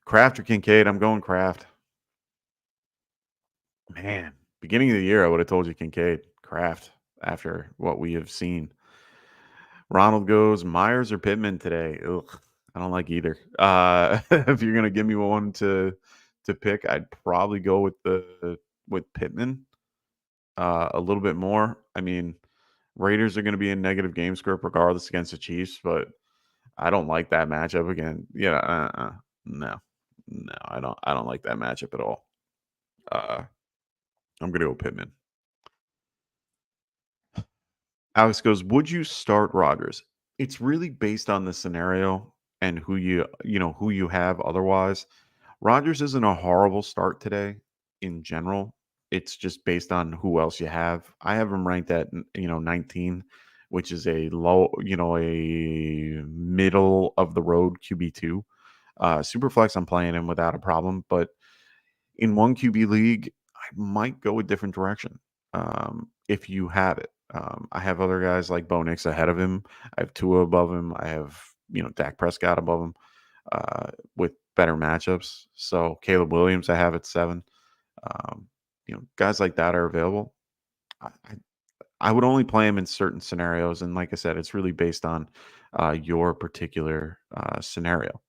Kraft or Kincaid? I'm going Kraft. Man, beginning of the year, I would have told you Kincaid. Kraft after what we have seen. Ronald goes Myers or Pittman today. Ugh, I don't like either. If you're gonna give me one to pick, I'd probably go with Pittman a little bit more. I mean, Raiders are going to be in negative game script regardless against the Chiefs, but I don't like that matchup again. No, I don't like that matchup at all. I'm gonna go Pittman. Alex goes, would you start Rodgers? It's really based on the scenario and who you have otherwise. Rodgers isn't a horrible start today in general. It's just based on who else you have. I have him ranked at 19, which is a low, a middle of the road QB2. Superflex, I'm playing him without a problem, but in one QB league, I might go a different direction if you have it. I have other guys like Bo Nix ahead of him. I have Tua above him. I have Dak Prescott above him with better matchups. So Caleb Williams, I have at 7. Guys like that are available. I would only play him in certain scenarios, and like I said, it's really based on your particular scenario.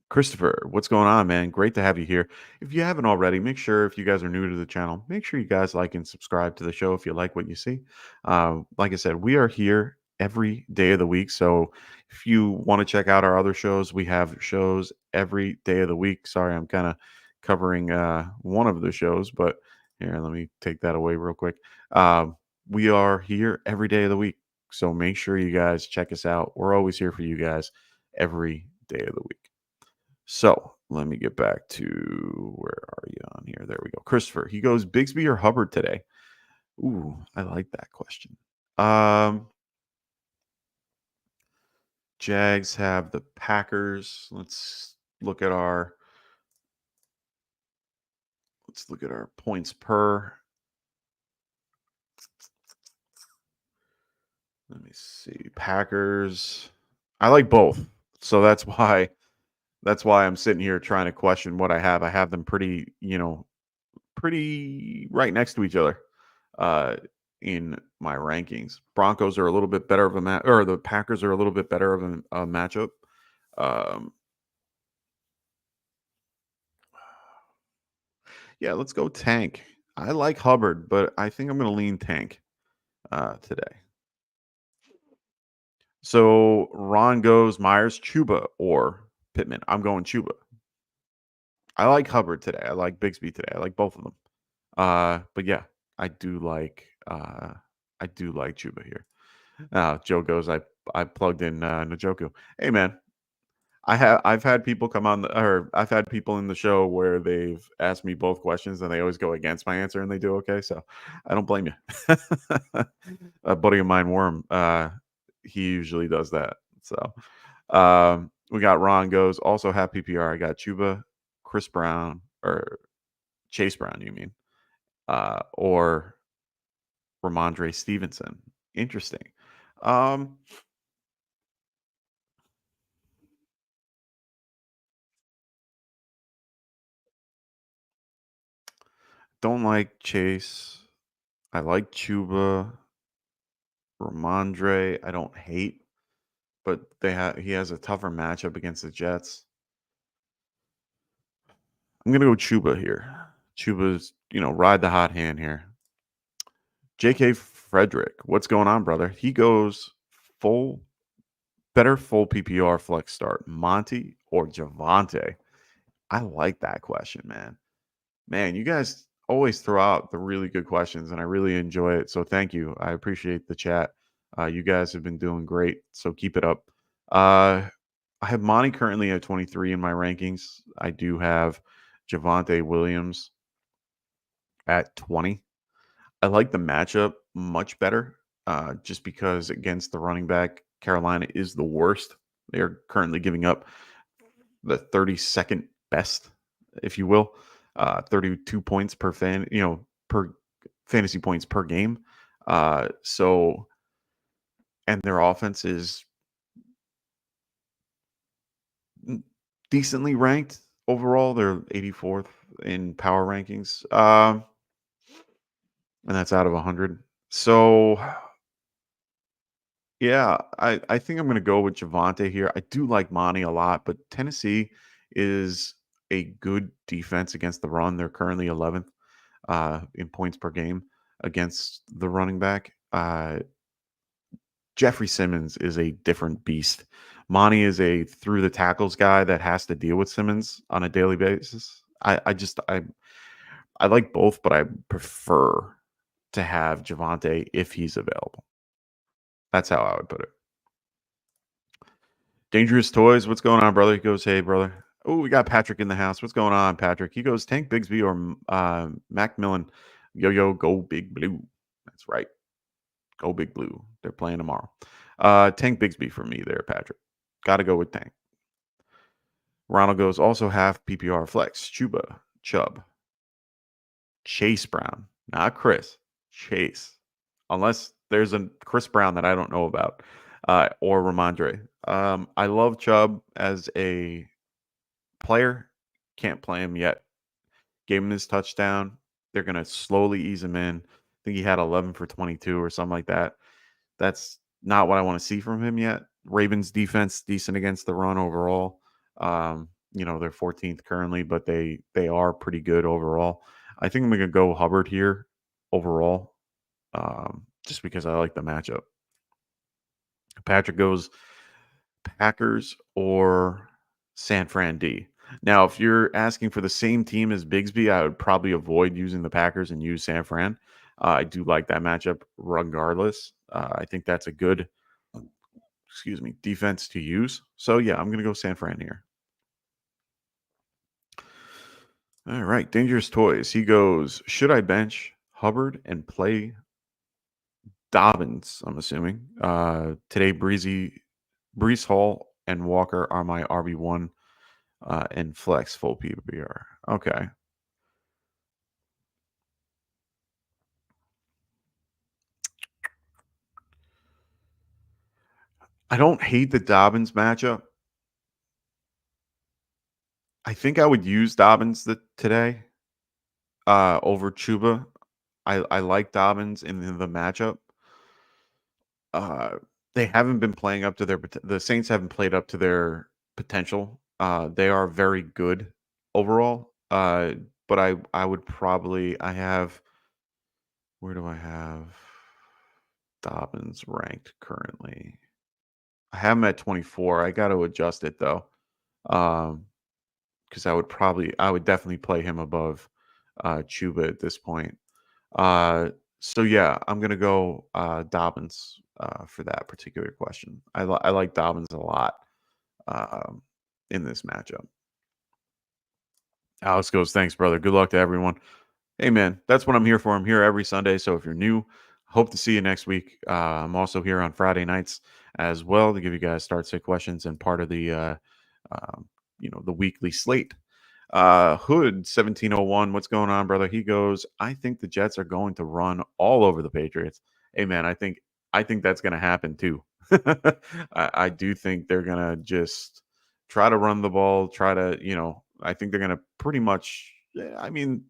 Christopher, what's going on, man? Great to have you here. If you haven't already, make sure, if you guys are new to the channel, make sure you guys like and subscribe to the show if you like what you see. Like I said, we are here every day of the week. So if you want to check out our other shows, we have shows every day of the week. Sorry, I'm kind of covering one of the shows, but here, let me take that away real quick. We are here every day of the week. So make sure you guys check us out. We're always here for you guys every day of the week. So let me get back to where are you on here? There we go. Christopher, he goes Bigsby or Hubbard today? Ooh, I like that question. Jags have the Packers. Let's look at our points per. Let me see. Packers. I like both. So that's why I'm sitting here trying to question what I have. I have them pretty right next to each other in my rankings. Broncos are a little bit better of or the Packers are a little bit better of a matchup. Yeah, let's go Tank. I like Hubbard, but I think I'm going to lean Tank today. So Ron goes Myers, Chuba, or Pittman. I'm going Chuba. I like Hubbard today. I like Bigsby today. I like both of them. But yeah, I do like Chuba here. Joe goes, I plugged in Njoku. Hey man, I've had people come on or I've had people in the show where they've asked me both questions and they always go against my answer and they do okay. So I don't blame you. A buddy of mine, Worm, he usually does that. So we got Ron goes, also have PPR. I got Chuba, Chris Brown, or Chase Brown, you mean, or Ramondre Stevenson. Interesting. Don't like Chase. I like Chuba. Ramondre, I don't hate, but he has a tougher matchup against the Jets. I'm gonna go Chuba here. Chuba's, ride the hot hand here. JK Frederick, what's going on, brother? He goes full PPR flex start. Monty or Javante? I like that question, man. Man, you guys always throw out the really good questions, and I really enjoy it. So thank you. I appreciate the chat. You guys have been doing great, so keep it up. I have Monty currently at 23 in my rankings. I do have Javante Williams at 20. I like the matchup much better, just because against the running back, Carolina is the worst. They're currently giving up the 32nd best, if you will, 32 points per per fantasy points per game. So, and their offense is decently ranked overall. They're 84th in power rankings, and that's out of 100. So, yeah, I think I'm going to go with Javante here. I do like Monty a lot, but Tennessee is a good defense against the run. They're currently 11th in points per game against the running back. Jeffrey Simmons is a different beast. Monty is a through the tackles guy that has to deal with Simmons on a daily basis. I like both, but I prefer to have Javante if he's available. That's how I would put it. Dangerous Toys, what's going on, brother? He goes, hey, brother. Oh, we got Patrick in the house. What's going on, Patrick? He goes, Tank Bigsby or Mac Millen. Yo, go Big Blue. That's right. Go Big Blue. They're playing tomorrow. Tank Bigsby for me there, Patrick. Got to go with Tank. Ronald goes, also half PPR flex. Chubb. Chase Brown. Not Chris. Chase. Unless there's a Chris Brown that I don't know about. Or Ramondre. I love Chubb as a player. Can't play him yet. Gave him his touchdown. They're going to slowly ease him in. I think he had 11 for 22 or something like that. That's not what I want to see from him yet. Ravens defense decent against the run overall. They're 14th currently, but they are pretty good overall. I think I'm going to go Hubbard here overall, just because I like the matchup. Patrick goes Packers or San Fran D. Now, if you're asking for the same team as Bigsby, I would probably avoid using the Packers and use San Fran. I do like that matchup regardless. I think that's a good, defense to use. So, yeah, I'm going to go San Fran here. All right, Dangerous Toys. He goes, should I bench Hubbard and play Dobbins, I'm assuming. Today, Brees Hall and Walker are my RB1 and flex full PPR. Okay. I don't hate the Dobbins matchup. I think I would use Dobbins today over Chuba. I like Dobbins in the matchup. They haven't been playing up to the Saints haven't played up to their potential. They are very good overall. But I would probably where do I have Dobbins ranked currently? I have him at 24. I got to adjust it though. Because I would definitely play him above Chuba at this point. So yeah, I'm gonna go Dobbins for that particular question. I like Dobbins a lot. in this matchup. Alex goes, thanks, brother. Good luck to everyone. Hey, man, that's what I'm here for. I'm here every Sunday. So if you're new, hope to see you next week. I'm also here on Friday nights as well to give you guys start sit questions and part of the the weekly slate. Hood 1701, what's going on, brother? He goes, I think the Jets are going to run all over the Patriots. Hey, man, I think that's going to happen too. I do think they're going to just try to run the ball, try to, I think they're going to pretty much, I mean,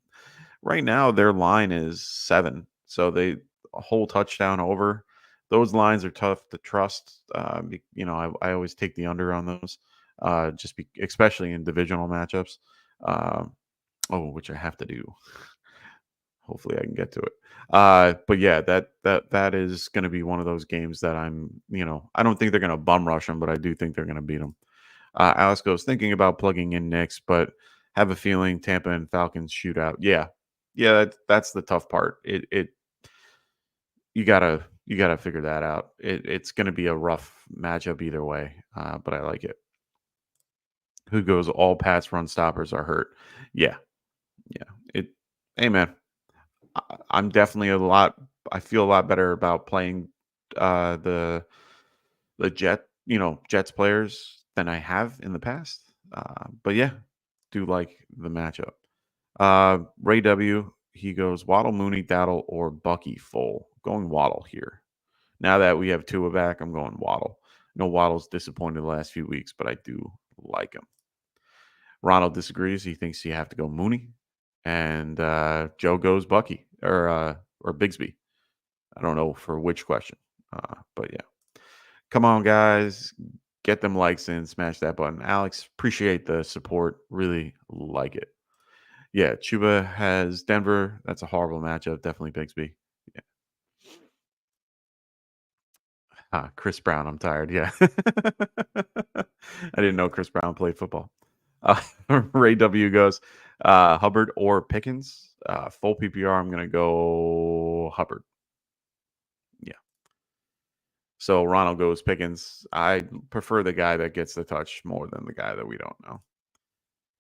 right now their line is 7, so they a whole touchdown over. Those lines are tough to trust. I always take the under on those, especially in divisional matchups. Which I have to do. Hopefully, I can get to it. But yeah, that is going to be one of those games that I don't think they're going to bum rush them, but I do think they're going to beat them. Alice goes, thinking about plugging in Knicks, but have a feeling Tampa and Falcons shootout. Yeah, that's the tough part. You gotta figure that out. It's going to be a rough matchup either way, but I like it. Who goes, all Pats run stoppers are hurt. Yeah. Hey man, I'm definitely I feel a lot better about playing the Jets players than I have in the past. But yeah, do like the matchup. Ray W, he goes, Waddle, Mooney, Dowdle, or Bucky full. Going Waddle here. Now that we have Tua back, I'm going Waddle. No, Waddle's disappointed the last few weeks, but I do like him. Ronald disagrees. He thinks you have to go Mooney. And Joe goes Bucky or Bigsby. I don't know for which question, but yeah. Come on, guys, get them likes in, smash that button. Alex, appreciate the support. Really like it. Yeah, Chuba has Denver. That's a horrible matchup. Definitely Bigsby. Yeah. Chris Brown. I'm tired. Yeah. I didn't know Chris Brown played football. Ray W goes Hubbard or Pickens. Full PPR, I'm going to go Hubbard. Yeah. So Ronald goes Pickens. I prefer the guy that gets the touch more than the guy that we don't know.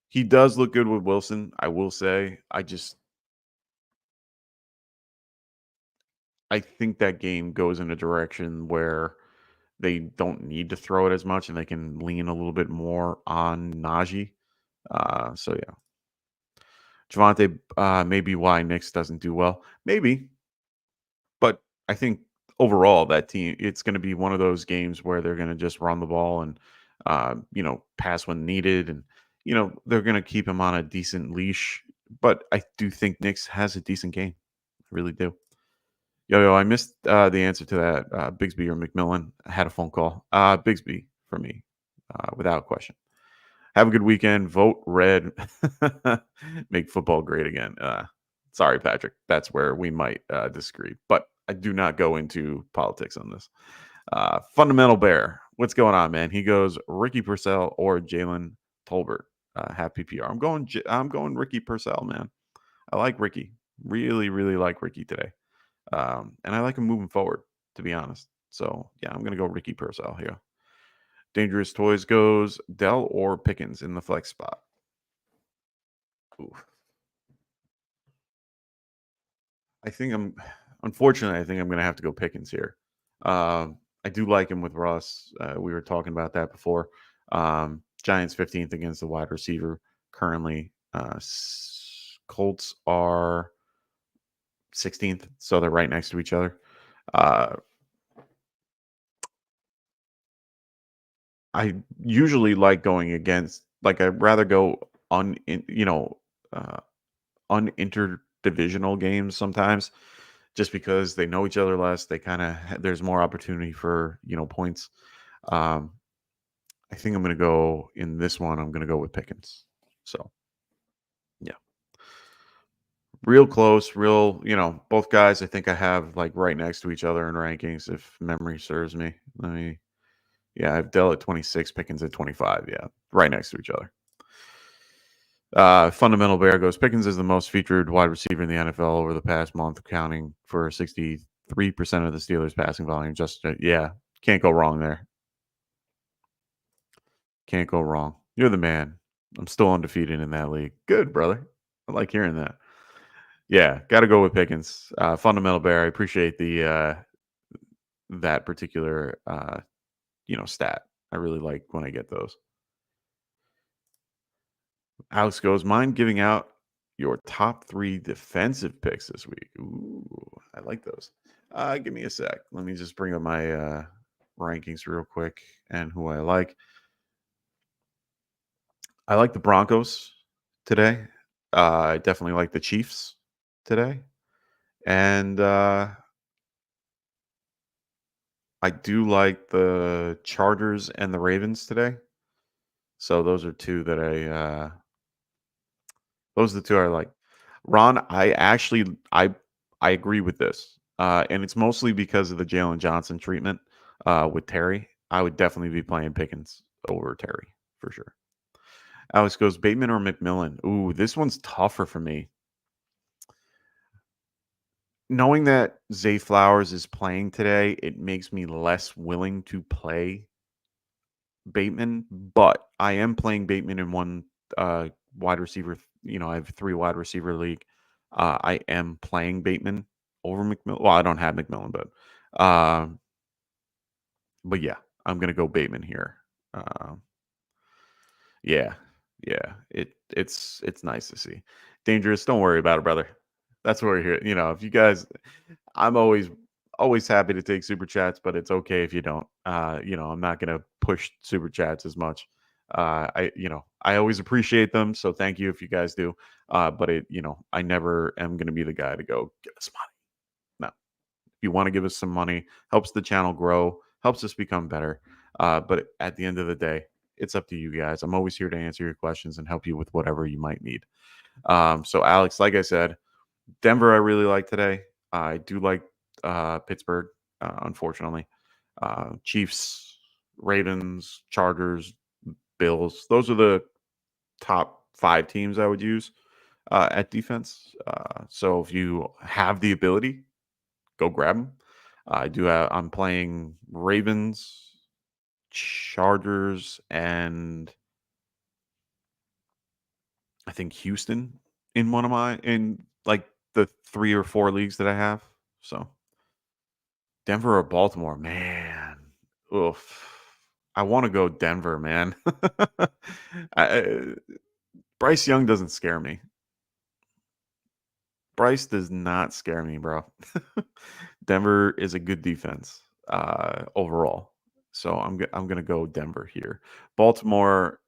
He does look good with Wilson, I will say. I think that game goes in a direction where they don't need to throw it as much and they can lean a little bit more on Najee. So yeah. Javante, maybe why Knicks doesn't do well. Maybe. But I think overall that team, it's going to be one of those games where they're going to just run the ball and, pass when needed. And, they're going to keep him on a decent leash. But I do think Knicks has a decent game. I really do. Yo, I missed the answer to that. Bigsby or McMillan. I had a phone call. Bigsby for me, without question. Have a good weekend. Vote red. Make football great again. Sorry, Patrick. That's where we might disagree. But I do not go into politics on this. Fundamental Bear. What's going on, man? He goes Ricky Purcell or Jalen Tolbert. Half PPR. I'm going Ricky Purcell, man. I like Ricky. Really, really like Ricky today. And I like him moving forward, to be honest. So yeah, I'm gonna go Ricky Purcell here. Dangerous Toys goes Dell or Pickens in the flex spot. Oof. Unfortunately, I think I'm going to have to go Pickens here. I do like him with Russ. We were talking about that before. Giants 15th against the wide receiver currently. Colts are 16th, so they're right next to each other. I usually like going against, I'd rather go uninterdivisional games sometimes, just because they know each other less. They there's more opportunity for points. I think I'm going to go in this one. I'm going to go with Pickens. So yeah, real close, both guys. I think I have right next to each other in rankings, if memory serves me. I have Dell at 26, Pickens at 25. Yeah, right next to each other. Fundamental Bear goes, Pickens is the most featured wide receiver in the NFL over the past month, accounting for 63% of the Steelers' passing volume. Can't go wrong there. Can't go wrong. You're the man. I'm still undefeated in that league. Good, brother. I like hearing that. Yeah, got to go with Pickens. Fundamental bear. I appreciate the that particular stat. I really like when I get those. Alex goes, mind giving out your top 3 defensive picks this week. Ooh, I like those. Give me a sec. Let me just bring up my rankings real quick and who I like. I like the Broncos today. I definitely like the Chiefs today. And I do like the Chargers and the Ravens today. So those are two that those are the two I like. Ron, I agree with this. And it's mostly because of the Jalen Johnson treatment with Terry. I would definitely be playing Pickens over Terry for sure. Alex goes, Bateman or McMillan? Ooh, this one's tougher for me. Knowing that Zay Flowers is playing today, it makes me less willing to play Bateman, but I am playing Bateman in one wide receiver. I have 3 wide receiver league. I am playing Bateman over McMillan. Well, I don't have McMillan, but yeah, I'm gonna go Bateman here. Yeah, yeah. It's nice to see. Dangerous. Don't worry about it, brother. That's what we're here. If you guys, I'm always happy to take super chats, but it's okay if you don't. I'm not gonna push super chats as much. I always appreciate them, so thank you if you guys do. But I never am gonna be the guy to go give us money. No, if you want to give us some money, helps the channel grow, helps us become better. But at the end of the day, it's up to you guys. I'm always here to answer your questions and help you with whatever you might need. So Alex, like I said, Denver I really like today. I do like Pittsburgh, unfortunately. Chiefs, Ravens, Chargers, Bills. Those are the top 5 teams I would use at defense. So if you have the ability, go grab them. I'm playing Ravens, Chargers, and I think Houston in like the 3 or 4 leagues that I have. So Denver or Baltimore, man. Oof. I want to go Denver, man. I, Bryce Young doesn't scare me. Bryce does not scare me, bro. Denver is a good defense overall. So I'm going to go Denver here. Baltimore,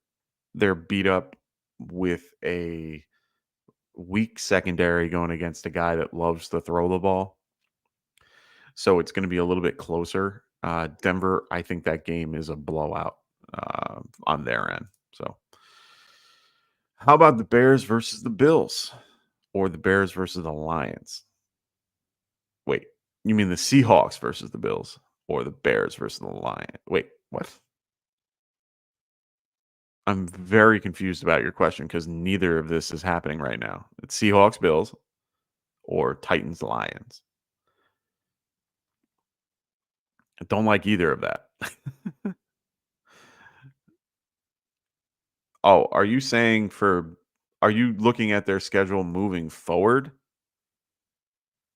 they're beat up with a weak secondary going against a guy that loves to throw the ball. So it's going to be a little bit closer. Denver, I think that game is a blowout on their end. So how about the Bears versus the Bills or the Bears versus the Lions? Wait, you mean the Seahawks versus the Bills or the Bears versus the Lions? Wait, what? I'm very confused about your question because neither of this is happening right now. It's Seahawks, Bills, or Titans, Lions. I don't like either of that. Oh, are you saying are you looking at their schedule moving forward?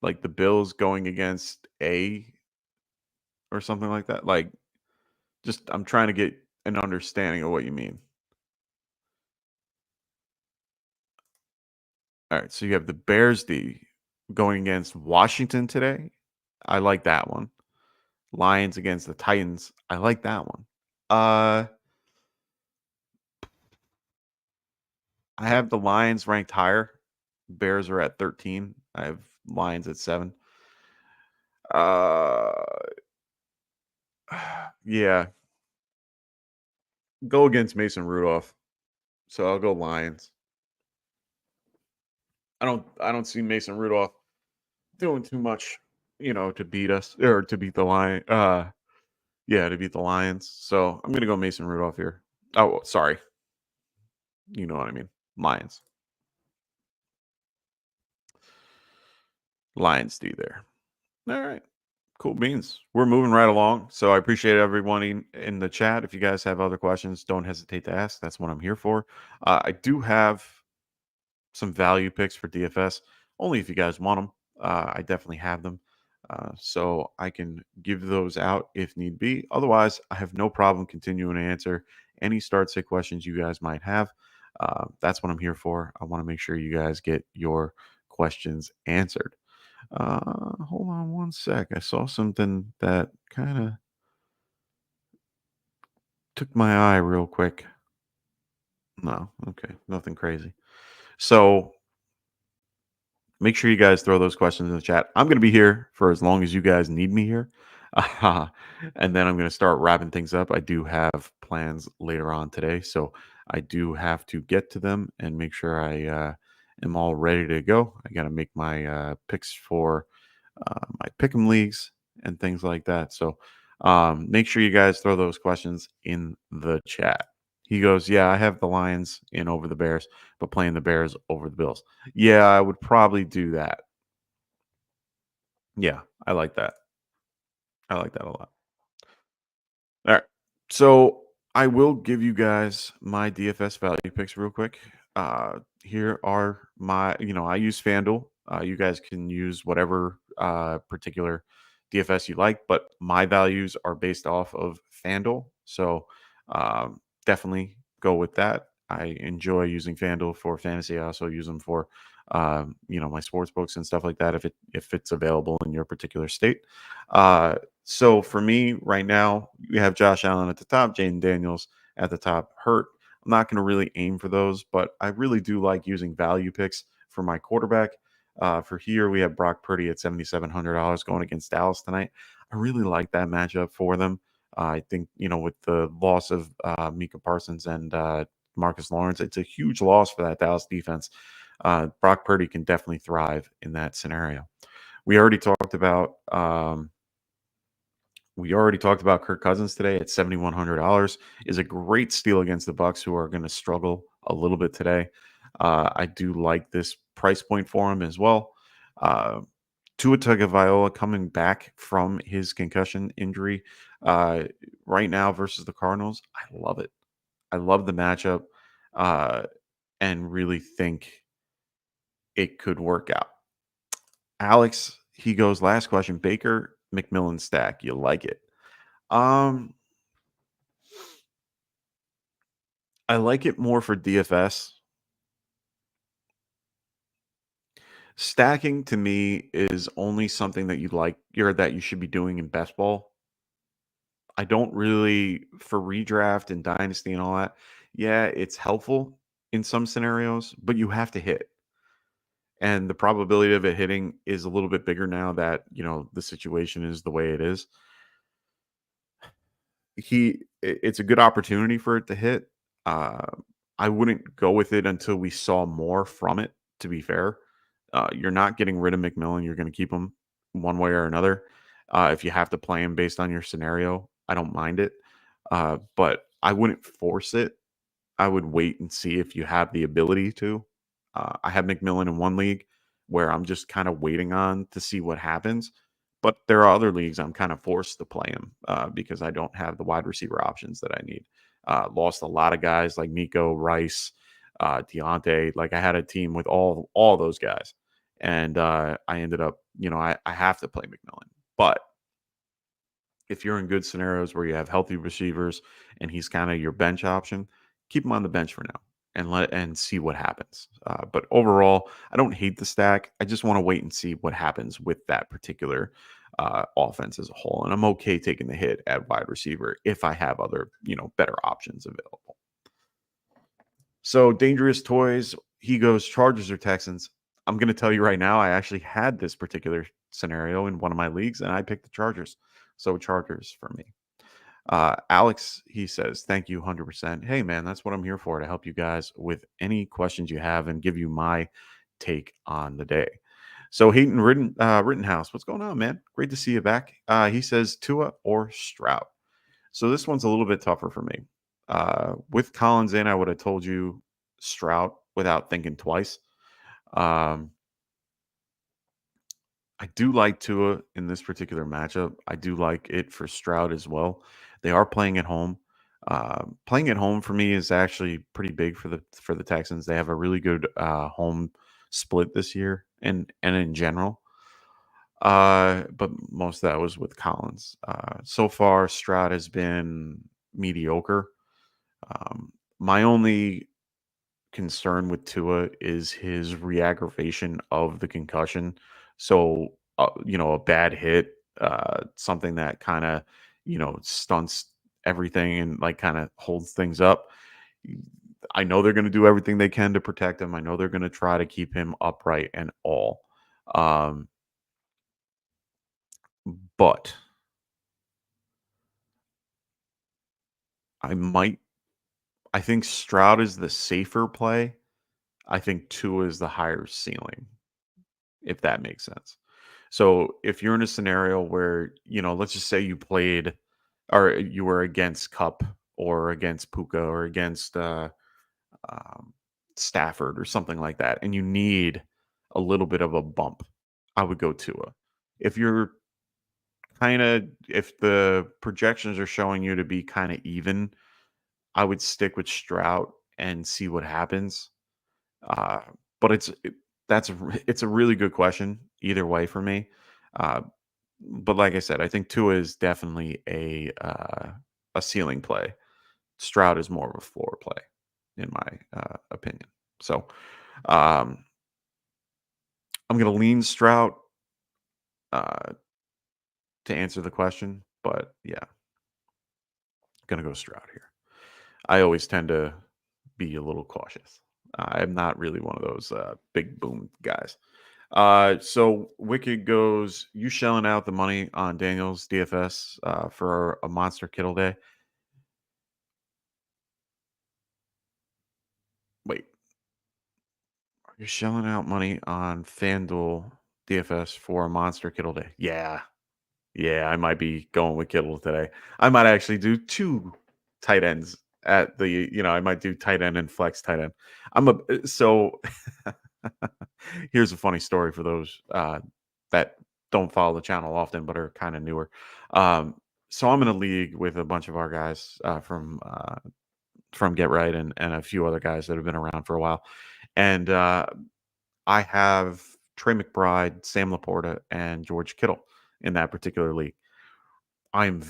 Like the Bills going against A or something like that? Like, I'm trying to get an understanding of what you mean. All right, so you have the Bears D going against Washington today. I like that one. Lions against the Titans. I like that one. I have the Lions ranked higher. Bears are at 13. I have Lions at 7. Yeah. Go against Mason Rudolph. So I'll go Lions. I don't see Mason Rudolph doing too much, to beat us or to beat the Lion. To beat the Lions. So I'm gonna go Mason Rudolph here. Oh, sorry. You know what I mean. Lions. Lions do there. All right. Cool beans. We're moving right along. So I appreciate everyone in the chat. If you guys have other questions, don't hesitate to ask. That's what I'm here for. I do have some value picks for DFS, only if you guys want them. I definitely have them. So I can give those out if need be. Otherwise, I have no problem continuing to answer any start sit questions you guys might have. That's what I'm here for. I want to make sure you guys get your questions answered. Hold on one sec. I saw something that kind of took my eye real quick. No, okay, nothing crazy. So make sure you guys throw those questions in the chat. I'm going to be here for as long as you guys need me here. And then I'm going to start wrapping things up. I do have plans later on today. So I do have to get to them and make sure I am all ready to go. I got to make my picks for my pick'em leagues and things like that. So make sure you guys throw those questions in the chat. He goes, yeah, I have the Lions in over the Bears, but playing the Bears over the Bills. Yeah, I would probably do that. Yeah, I like that. I like that a lot. All right. So I will give you guys my DFS value picks real quick. Here are my, I use FanDuel. You guys can use whatever particular DFS you like, but my values are based off of FanDuel. So definitely go with that. I enjoy using FanDuel for fantasy. I also use them for, my sports books and stuff like that if it's available in your particular state. So for me right now, we have Josh Allen at the top, Jaden Daniels at the top, hurt. I'm not going to really aim for those, but I really do like using value picks for my quarterback. For here, we have Brock Purdy at $7,700 going against Dallas tonight. I really like that matchup for them. I think, with the loss of Micah Parsons and Marcus Lawrence, it's a huge loss for that Dallas defense. Brock Purdy can definitely thrive in that scenario. We already talked about Kirk Cousins today at $7,100. Is a great steal against the Bucs, who are going to struggle a little bit today. I do like this price point for him as well. Tua Tagovailoa coming back from his concussion injury right now versus the Cardinals. I love it. I love the matchup and really think it could work out. Alex, he goes, last question, Baker McMillan stack. You like it? I like it more for DFS. Stacking to me is only something that you should be doing in best ball. I don't really, for redraft and dynasty and all that. Yeah, it's helpful in some scenarios, but you have to hit. And the probability of it hitting is a little bit bigger now that, the situation is the way it is. It's a good opportunity for it to hit. I wouldn't go with it until we saw more from it, to be fair. You're not getting rid of McMillan. You're going to keep him one way or another. If you have to play him based on your scenario, I don't mind it. But I wouldn't force it. I would wait and see if you have the ability to. I have McMillan in one league where I'm just kind of waiting on to see what happens. But there are other leagues I'm kind of forced to play him because I don't have the wide receiver options that I need. Lost a lot of guys like Nico, Rice, Deontay. Like I had a team with all those guys. And I ended up, I have to play McMillan. But if you're in good scenarios where you have healthy receivers and he's kind of your bench option, keep him on the bench for now and see what happens. But overall, I don't hate the stack. I just want to wait and see what happens with that particular offense as a whole. And I'm okay taking the hit at wide receiver if I have other, better options available. So Dangerous Toys, he goes Chargers or Texans. I'm going to tell you right now, I actually had this particular scenario in one of my leagues and I picked the Chargers. So Chargers for me. Alex, he says, thank you 100%. Hey, man, that's what I'm here for, to help you guys with any questions you have and give you my take on the day. So Hayden Rittenhouse, what's going on, man? Great to see you back. He says Tua or Stroud. So this one's a little bit tougher for me. With Collins in, I would have told you Stroud without thinking twice. I I do like Tua in this particular matchup. I do like it for Stroud as well. They are playing at home. Playing at home for me is actually pretty big for the Texans. They have a really good home split this year, and in general. But most of that was with Collins. So far, Stroud has been mediocre. My only concern with Tua is his re-aggravation of the concussion. So, a bad hit, something that kind of, stunts everything and like kind of holds things up. I know they're going to do everything they can to protect him. I know they're going to try to keep him upright and all. Um, but I might, I think Stroud is the safer play. I think Tua is the higher ceiling, if that makes sense. So if you're in a scenario where, let's just say you played or you were against Cup or against Puka or against um, Stafford or something like that, and you need a little bit of a bump, I would go Tua. If you're if the projections are showing you to be kind of even, I would stick with Stroud and see what happens. Uh, but it's a really good question either way for me. Uh, but like I said, I think Tua is definitely a ceiling play. Stroud is more of a floor play, in my opinion. So um, I'm going to lean Stroud uh, to answer the question, but yeah, going to go Stroud here. I always tend to be a little cautious. I'm not really one of those big boom guys. So Wicked goes, you shelling out the money on Daniel's DFS for a monster Kittle day. Wait, you're shelling out money on FanDuel DFS for a monster Kittle day. Yeah. Yeah, I might be going with Kittle today. I might actually do two tight ends at I might do tight end and flex tight end. So here's a funny story for those that don't follow the channel often but are kind of newer. So I'm in a league with a bunch of our guys from Get Right and a few other guys that have been around for a while. And I have Trey McBride, Sam Laporta, and George Kittle in that particular league. I'm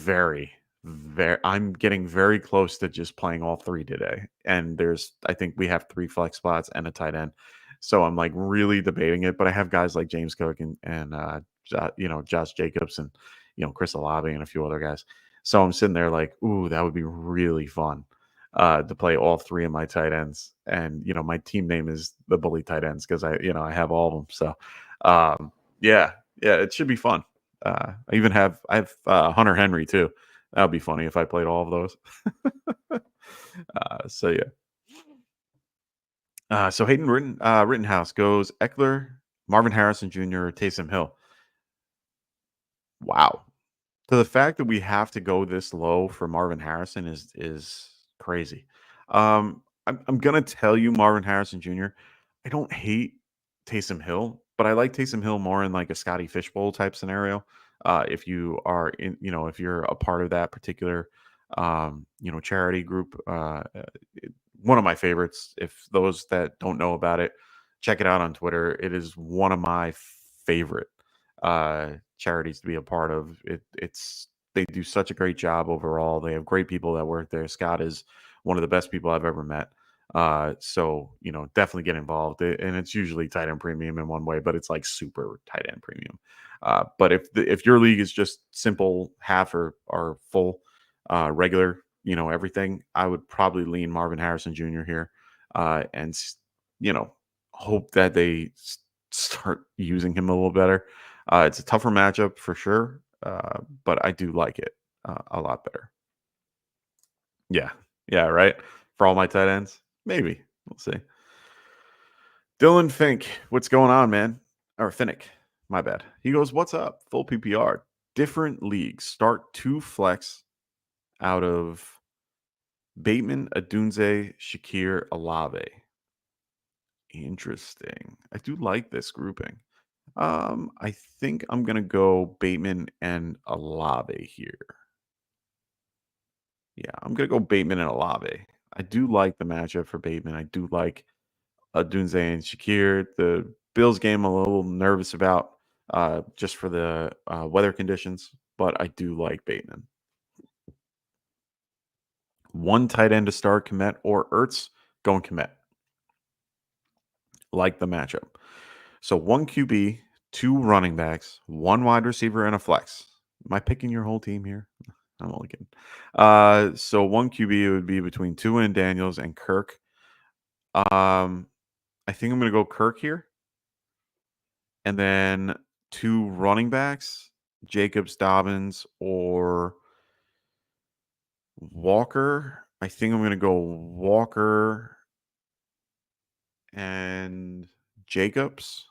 I'm getting very close to just playing all three today. And I think we have 3 flex spots and a tight end. So I'm like really debating it, but I have guys like James Cook and Josh Jacobs and, Chris Olave and a few other guys. So I'm sitting there like, ooh, that would be really fun to play all 3 of my tight ends. And, my team name is the Bully Tight Ends because I have all of them. So yeah, it should be fun. I have Hunter Henry too. That would be funny if I played all of those. So yeah. So Hayden Rittenhouse goes Eckler, Marvin Harrison Jr., Taysom Hill. Wow. So the fact that we have to go this low for Marvin Harrison is crazy. I'm gonna tell you, Marvin Harrison Jr. I don't hate Taysom Hill, but I like Taysom Hill more in like a Scotty Fishbowl type scenario. If you are in, if you're a part of that particular, charity group, one of my favorites. If those that don't know about it, check it out on Twitter. It is one of my favorite charities to be a part of. They do such a great job overall. They have great people that work there. Scott is one of the best people I've ever met. So definitely get involved. And it's usually tight end premium in one way, but it's like super tight end premium. But if your league is just simple half or full regular, everything, I would probably lean Marvin Harrison Jr. here, and hope that they start using him a little better. It's a tougher matchup for sure, but I do like it a lot better. Yeah, right. For all my tight ends, maybe we'll see. Dylan Fink, what's going on, man? Or Finnick, my bad. He goes, "What's up? Full PPR, different leagues. Start 2 flex out of Bateman, Adunze, Shakir, Olave." Interesting. I do like this grouping. I think I'm gonna go Bateman and Alave here. Yeah, I'm gonna go Bateman and Alave. I do like the matchup for Bateman. I do like Dunze and Shakir. The Bills game, I'm a little nervous about just for the weather conditions, but I do like Bateman. One tight end to start, Komet or Ertz, going Komet. Like the matchup. So one QB, two running backs, one wide receiver, and a flex. Am I picking your whole team here? I'm only kidding. So one QB would be between Tua and Daniels and Kirk. I think I'm going to go Kirk here. And then two running backs, Jacobs, Dobbins, or Walker. I think I'm going to go Walker and Jacobs.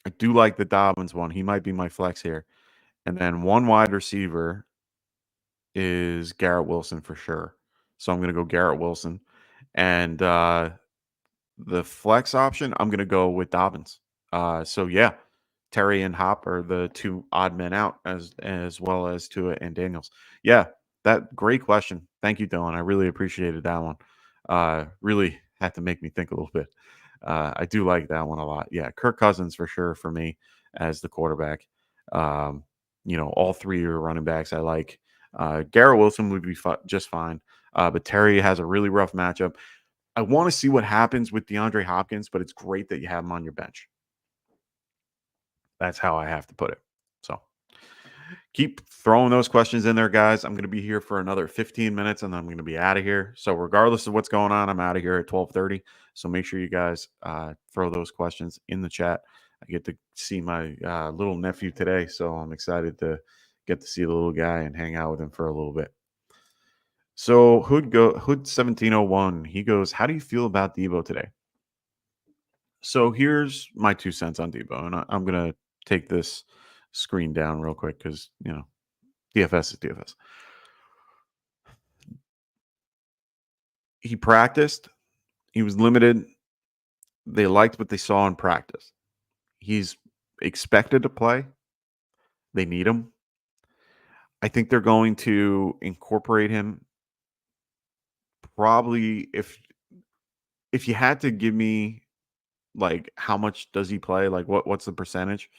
I do like the Dobbins one. He might be my flex here. And then one wide receiver is Garrett Wilson for sure. So I'm going to go Garrett Wilson. And the flex option, I'm going to go with Dobbins. So yeah, Terry and Hop are the two odd men out as well as Tua and Daniels. Yeah, that great question. Thank you, Dylan. I really appreciated that one. Really had to make me think a little bit. I do like that one a lot. Yeah, Kirk Cousins for sure for me as the quarterback. All three are running backs I like. Garrett Wilson would be just fine. But Terry has a really rough matchup. I want to see what happens with DeAndre Hopkins, but it's great that you have him on your bench. That's how I have to put it. So keep throwing those questions in there, guys. I'm going to be here for another 15 minutes and then I'm going to be out of here. So regardless of what's going on, I'm out of here at 12:30. So make sure you guys throw those questions in the chat. I get to see my little nephew today, so I'm excited to get to see the little guy and hang out with him for a little bit. So Hood 1701, he goes, how do you feel about Debo today? So here's my 2 cents on Debo, and I'm gonna take this screen down real quick because DFS is DFS. He practiced. He was limited. They liked what they saw in practice. He's expected to play. They need him. I think they're going to incorporate him. Probably if you had to give me like how much does he play, like what's the percentage?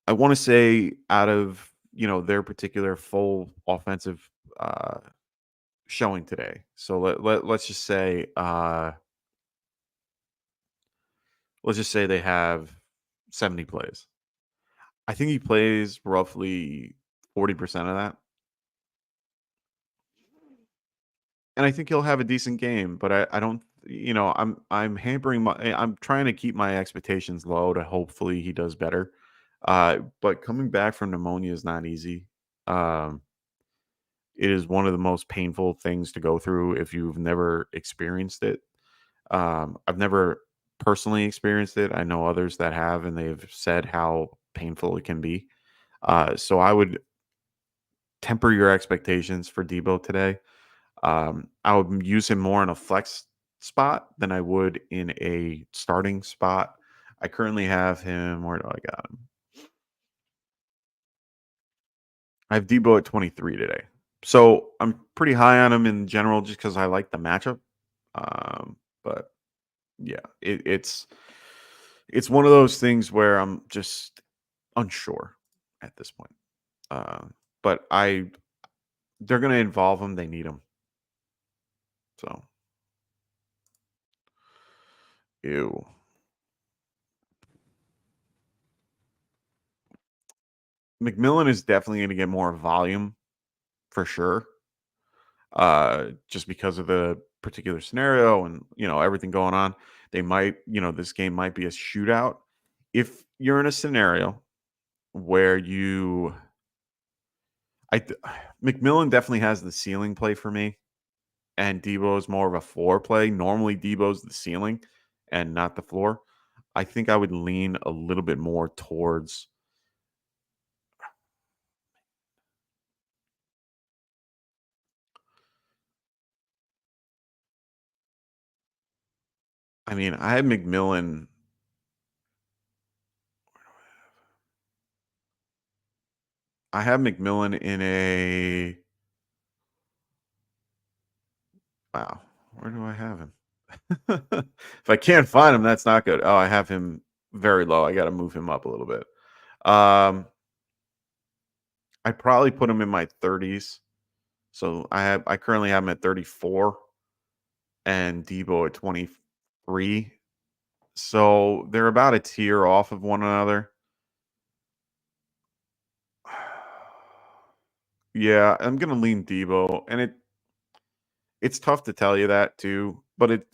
I want to say out of their particular full offensive showing today. So let's just say they have 70 plays. I think he plays roughly 40% of that. And I think he'll have a decent game, but I don't I'm hampering I'm trying to keep my expectations low to hopefully he does better. But coming back from pneumonia is not easy. It is one of the most painful things to go through if you've never experienced it. I've never personally experienced it. I know others that have, and they've said how painful it can be. So I would temper your expectations for Debo today. I would use him more in a flex spot than I would in a starting spot. I currently have him. Where do I got him? I have Debo at 23 today. So I'm pretty high on him in general just because I like the matchup. But yeah, it's one of those things where I'm just unsure at this point. But they're going to involve him. They need him. So, ew. McMillan is definitely going to get more volume for sure. Just because of the particular scenario and everything going on. They might, this game might be a shootout. If you're in a scenario where McMillan definitely has the ceiling play for me, and Debo is more of a floor play. Normally, Debo's the ceiling and not the floor. I think I would lean a little bit more towards. I mean, I had McMillan I have McMillan in a. Wow, where do I have him? If I can't find him, that's not good. Oh, I have him very low. I got to move him up a little bit. I probably put him in my 30s. So I currently have him at 34 and Debo at 23. So they're about a tier off of one another. Yeah, I'm gonna lean Debo, and it's tough to tell you that too. But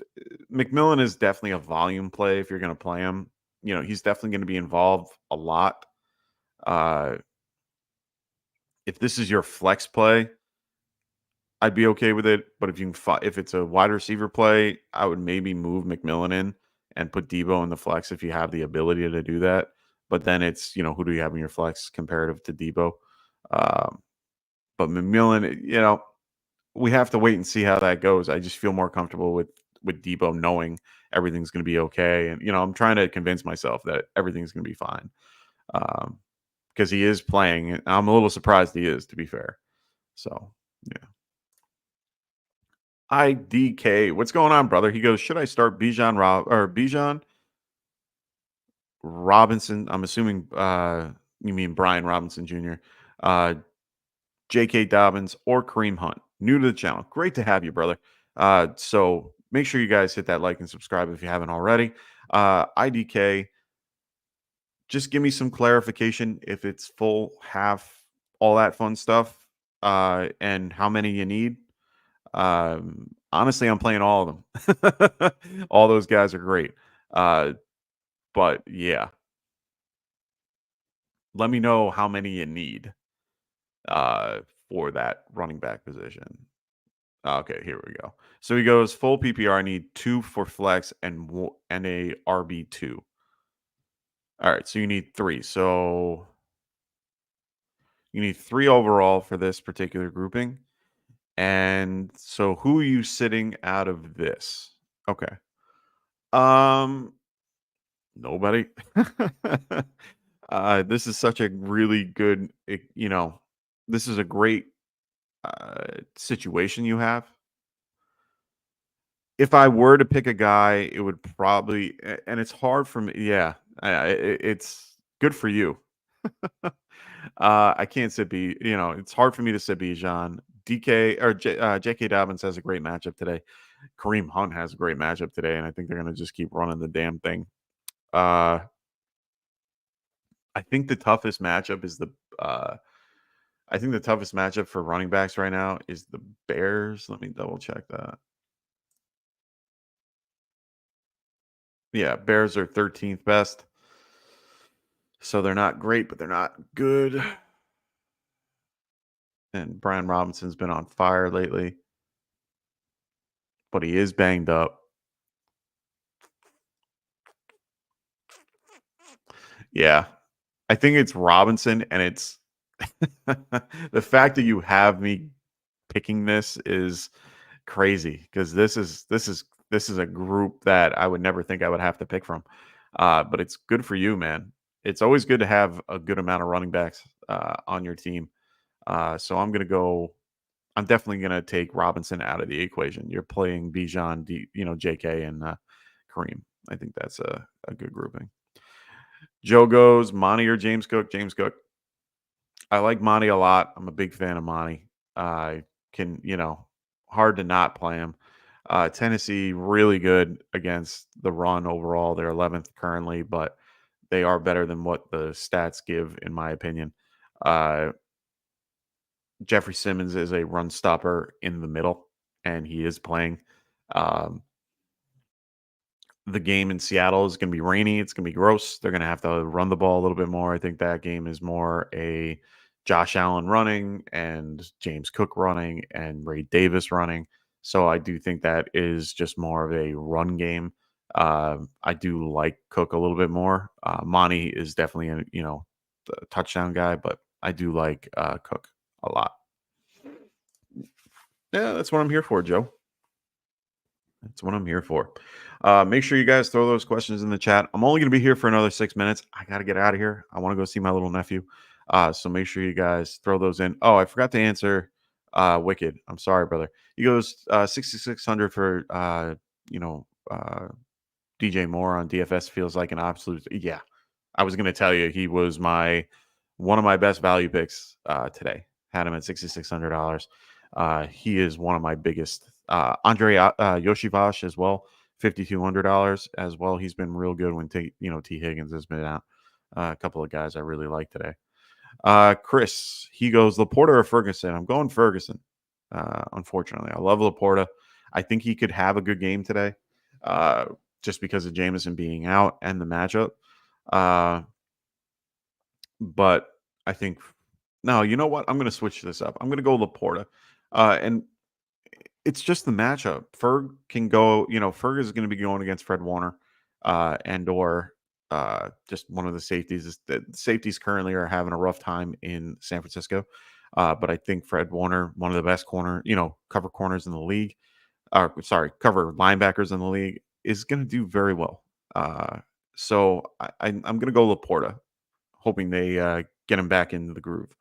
McMillan is definitely a volume play if you're gonna play him. He's definitely gonna be involved a lot. Uh, if this is your flex play, I'd be okay with it. But if it's a wide receiver play, I would maybe move McMillan in and put Debo in the flex if you have the ability to do that. But then it's who do you have in your flex comparative to Debo? Um, but McMillan, we have to wait and see how that goes. I just feel more comfortable with Debo knowing everything's going to be okay, and I'm trying to convince myself that everything's going to be fine because he is playing. And I'm a little surprised he is, to be fair. So yeah. IDK, what's going on, brother? He goes, should I start Bijan Robinson? I'm assuming you mean Brian Robinson Jr., J.K. Dobbins, or Kareem Hunt. New to the channel. Great to have you, brother. So make sure you guys hit that like and subscribe if you haven't already. IDK, just give me some clarification if it's full, half, all that fun stuff, and how many you need. Honestly, I'm playing all of them. All those guys are great. But yeah, let me know how many you need for that running back position. Okay, here we go. So he goes full PPR. I need 2 for flex and a RB2. All right, so you need 3. So you need 3 overall for this particular grouping. And so who are you sitting out of this? Okay. Nobody. This is such a really good, this is a great situation you have. If I were to pick a guy, it would probably, and it's hard for me. Yeah, it's good for you. I can't sit it's hard for me to sit Bijan. DK or J.K. Dobbins has a great matchup today. Kareem Hunt has a great matchup today, and I think they're going to just keep running the damn thing. I think the toughest matchup is I think the toughest matchup for running backs right now is the Bears. Let me double check that. Yeah, Bears are 13th best. So they're not great, but they're not good. And Brian Robinson's been on fire lately. But he is banged up. Yeah. I think it's Robinson, and it's the fact that you have me picking this is crazy because this is a group that I would never think I would have to pick from. But it's good for you, man. It's always good to have a good amount of running backs on your team. So I'm definitely going to take Robinson out of the equation. You're playing Bijan, JK, and Kareem. I think that's a good grouping. Joe goes, Monty or James Cook? James Cook. I like Monty a lot. I'm a big fan of Monty. I can, hard to not play him. Tennessee, really good against the run overall. They're 11th currently, but they are better than what the stats give, in my opinion. Jeffrey Simmons is a run stopper in the middle, and he is playing. The game in Seattle is going to be rainy. It's going to be gross. They're going to have to run the ball a little bit more. I think that game is more a Josh Allen running and James Cook running and Ray Davis running. So I do think that is just more of a run game. I do like Cook a little bit more. Monty is definitely a touchdown guy, but I do like Cook a lot. Yeah, that's what I'm here for, Joe. That's what I'm here for. Make sure you guys throw those questions in the chat. I'm only going to be here for another 6 minutes. I got to get out of here. I want to go see my little nephew. So make sure you guys throw those in. Oh, I forgot to answer Wicked. I'm sorry, brother. He goes 6,600 for you know DJ Moore on DFS feels like an absolute. Yeah, I was going to tell you he was one of my best value picks today. Had him at $6,600. He is one of my biggest. Andre Yoshivash as well, $5,200 as well. He's been real good when T Higgins has been out. A couple of guys I really like today. Chris, he goes Laporta or Ferguson. I'm going Ferguson. Unfortunately, I love Laporta. I think he could have a good game today, just because of Jameson being out and the matchup. But I think no. You know what? I'm going to switch this up. I'm going to go Laporta, and it's just the matchup. Ferg can go. Ferg is going to be going against Fred Warner, and or just one of the safeties. The safeties currently are having a rough time in San Francisco, but I think Fred Warner, one of the best cover corners in the league, cover linebackers in the league, is going to do very well. So I'm going to go Laporta, hoping they get him back into the groove.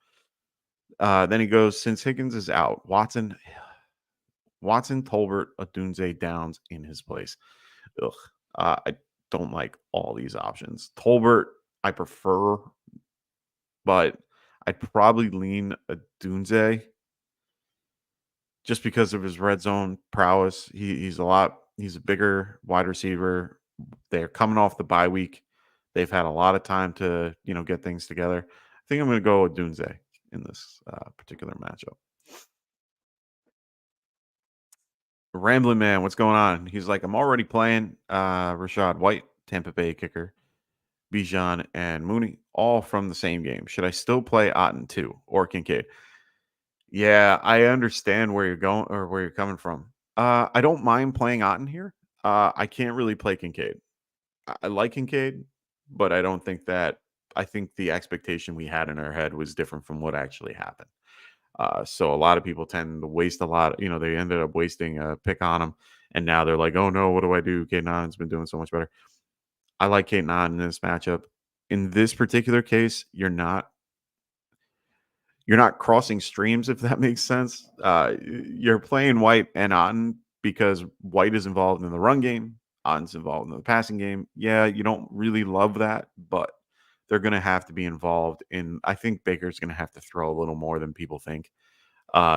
Then he goes, since Higgins is out, Watson, Tolbert, Odunze, Downs in his place. Ugh. I don't like all these options. Tolbert, I prefer, but I'd probably lean Odunze just because of his red zone prowess. He's a bigger wide receiver. They're coming off the bye week. They've had a lot of time to, get things together. I think I'm going to go with Dunze in this particular matchup. Rambling Man, what's going on? He's like, I'm already playing Rashad White, Tampa Bay kicker, Bijan, and Mooney, all from the same game. Should I still play Otten too or Kincaid? Yeah, I understand where you're going or where you're coming from. I don't mind playing Otten here. I can't really play Kincaid. I like Kincaid, but I don't think that. I think the expectation we had in our head was different from what actually happened. So a lot of people tend to waste a lot. They ended up wasting a pick on him, and now they're like, "Oh no, what do I do?" Kate Non's been doing so much better. I like Kate Non in this matchup. In this particular case, you're not crossing streams, if that makes sense. You're playing White and Otten because White is involved in the run game. Otten's involved in the passing game. Yeah, you don't really love that, but they're going to have to be involved in. I think Baker's going to have to throw a little more than people think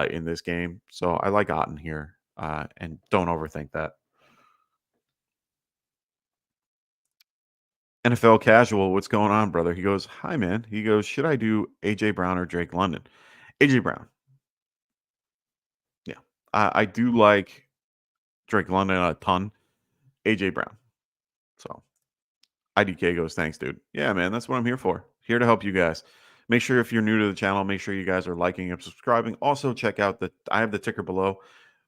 in this game. So I like Otten here, and don't overthink that. NFL Casual, what's going on, brother? He goes, hi, man. He goes, should I do A.J. Brown or Drake London? A.J. Brown. Yeah. I do like Drake London a ton. A.J. Brown. So IDK goes, thanks, dude. Yeah, man, that's what I'm here for. Here to help you guys. Make sure if you're new to the channel, make sure you guys are liking and subscribing. Also, check out I have the ticker below.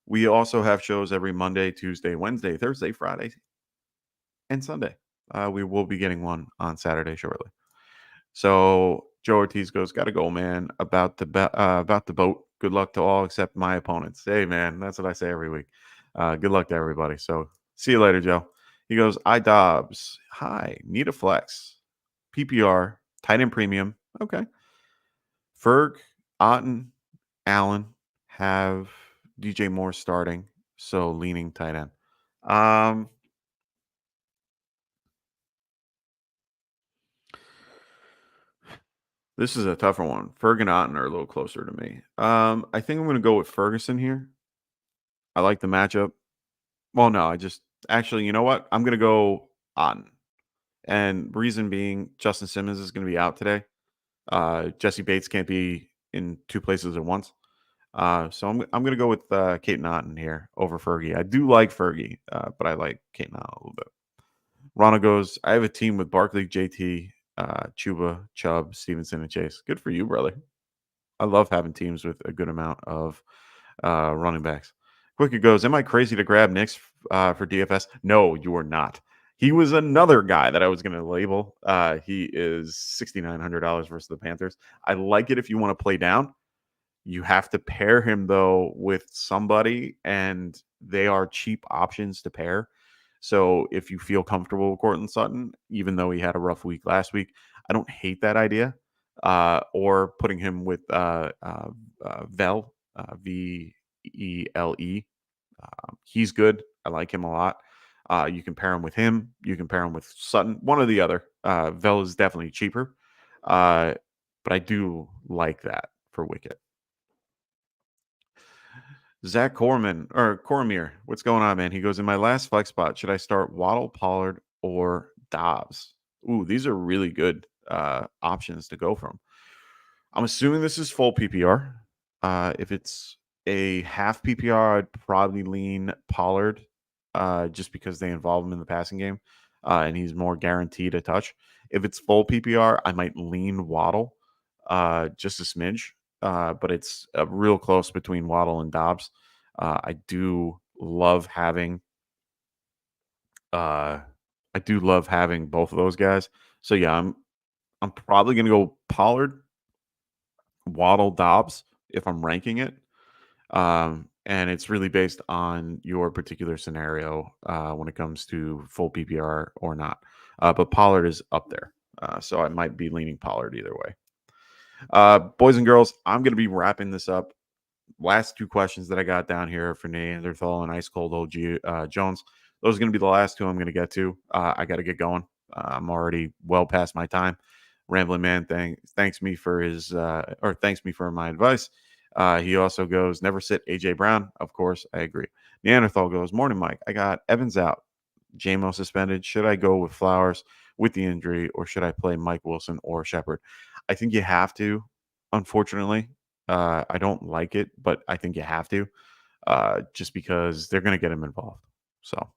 We also have shows every Monday, Tuesday, Wednesday, Thursday, Friday, and Sunday. We will be getting one on Saturday shortly. So Joe Ortiz goes, gotta go, man. About the boat. Good luck to all except my opponents. Hey, man, that's what I say every week. Good luck to everybody. So see you later, Joe. He goes, Dobbs. Hi, need a flex. PPR, tight end premium. Okay. Ferg, Otten, Allen have DJ Moore starting. So leaning tight end. This is a tougher one. Ferg and Otten are a little closer to me. I think I'm going to go with Ferguson here. I like the matchup. Well, no, actually, you know what? I'm going to go Otten. And reason being, Justin Simmons is going to be out today. Jesse Bates can't be in two places at once. So I'm going to go with Kate Otten here over Fergie. I do like Fergie, but I like Kate Otten a little bit. Rana goes, I have a team with Barkley, JT, Chuba, Chubb, Stevenson, and Chase. Good for you, brother. I love having teams with a good amount of running backs. Quick goes, am I crazy to grab Knicks for DFS? No, you are not. He was another guy that I was going to label. He is $6,900 versus the Panthers. I like it if you want to play down. You have to pair him, though, with somebody, and they are cheap options to pair. So if you feel comfortable with Courtland Sutton, even though he had a rough week last week, I don't hate that idea. or putting him with Vel, Vele. He's good. I like him a lot. You can pair him with him. You can pair him with Sutton. One or the other. Vel is definitely cheaper, but I do like that for Wicket. Zach Cormier, what's going on, man? He goes, in my last flex spot, should I start Waddle, Pollard, or Dobbs? Ooh, these are really good options to go from. I'm assuming this is full PPR. If it's a half PPR, I'd probably lean Pollard just because they involve him in the passing game and he's more guaranteed a touch. If it's full PPR, I might lean Waddle just a smidge, but it's real close between Waddle and Dobbs. I do love having both of those guys. So yeah, I'm probably gonna go Pollard, Waddle, Dobbs if I'm ranking it. And it's really based on your particular scenario when it comes to full PPR or not. But Pollard is up there. So I might be leaning Pollard either way. Boys and girls, I'm going to be wrapping this up. Last two questions that I got down here for Neanderthal and Ice Cold OG Jones. Those are going to be the last two I'm going to get to. I got to get going. I'm already well past my time. Rambling Man thanks me for my advice. He also goes, never sit AJ Brown. Of course, I agree. Neanderthal goes, morning, Mike. I got Evans out, JMO suspended. Should I go with Flowers with the injury, or should I play Mike Wilson or Shepard? I think you have to, unfortunately. I don't like it, but I think you have to, just because they're going to get him involved. So,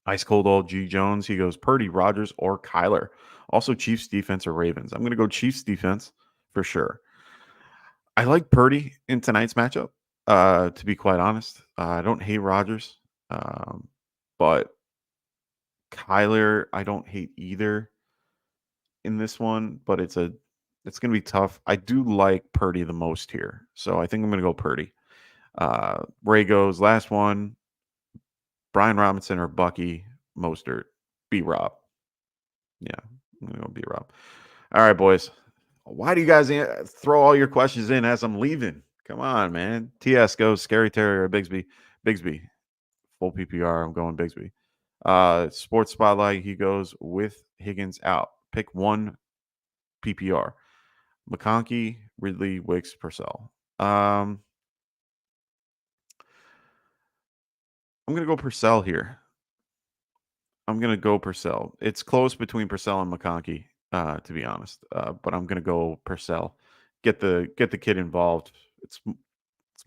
Ice Cold Old G Jones, he goes, Purdy, Rodgers, or Kyler. Also, Chiefs defense or Ravens. I'm going to go Chiefs defense for sure. I like Purdy in tonight's matchup, to be quite honest. I don't hate Rodgers, but Kyler, I don't hate either in this one, but it's going to be tough. I do like Purdy the most here, so I think I'm going to go Purdy. Ray goes, last one, Brian Robinson or Bucky Mostert, B-Rob. Yeah, I'm going to go B-Rob. All right, boys. Why do you guys throw all your questions in as I'm leaving? Come on, man. TS goes Scary Terry or Bigsby. Bigsby. Full PPR. I'm going Bigsby. Sports Spotlight. He goes with Higgins out. Pick one PPR. McConkey, Ridley, Wicks, Purcell. I'm going to go Purcell here. It's close between Purcell and McConkey, to be honest. But I'm going to go Purcell. Get the kid involved. It's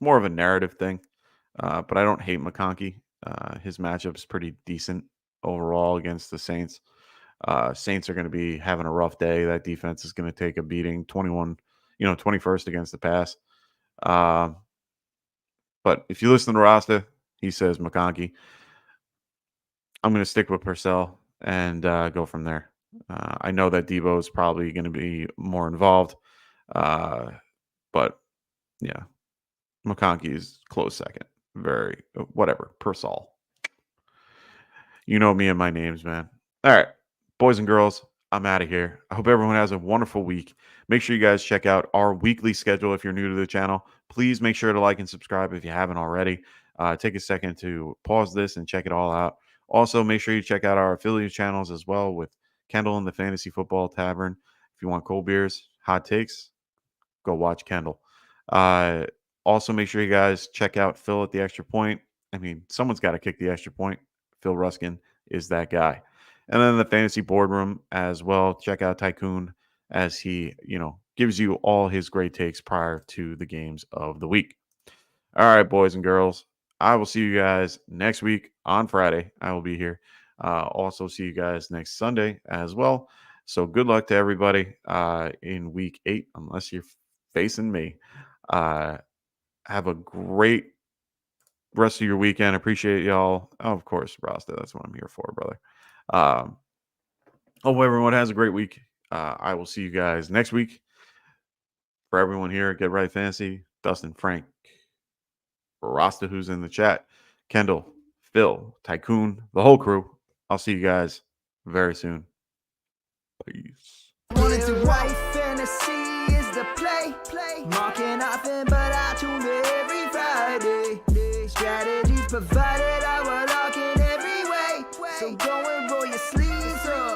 more of a narrative thing, but I don't hate McConkey. His matchup's pretty decent overall against the Saints. Saints are going to be having a rough day. That defense is going to take a beating. 21st against the pass. But if you listen to Rasta, he says McConkey. I'm going to stick with Purcell and go from there. I know that Debo is probably going to be more involved, but yeah, McConkey is close second. Whatever. Purcell. You know me and my names, man. All right, boys and girls, I'm out of here. I hope everyone has a wonderful week. Make sure you guys check out our weekly schedule if you're new to the channel. Please make sure to like and subscribe if you haven't already. Take a second to pause this and check it all out. Also, make sure you check out our affiliate channels as well with Kendall and the Fantasy Football Tavern. If you want cold beers, hot takes, go watch Kendall. Also, make sure you guys check out Phil at the Extra Point. I mean, someone's got to kick the extra point. Phil Ruskin is that guy. And then the Fantasy Boardroom as well. Check out Tycoon as he, gives you all his great takes prior to the games of the week. All right, boys and girls. I will see you guys next week on Friday. I will be here. Also see you guys next Sunday as well. So good luck to everybody in week 8, unless you're facing me. Have a great rest of your weekend. Appreciate y'all. Oh, of course, Rasta. That's what I'm here for, brother. Hope everyone has a great week. I will see you guys next week. For everyone here, Get Right Fantasy, Dustin, Frank, Rasta, who's in the chat, Kendall, Phil, Tycoon, the whole crew. I'll see you guys very soon. Peace. Wanted to white fantasy is the play. Marking nothing, but I tune in every Friday. Strategies provided.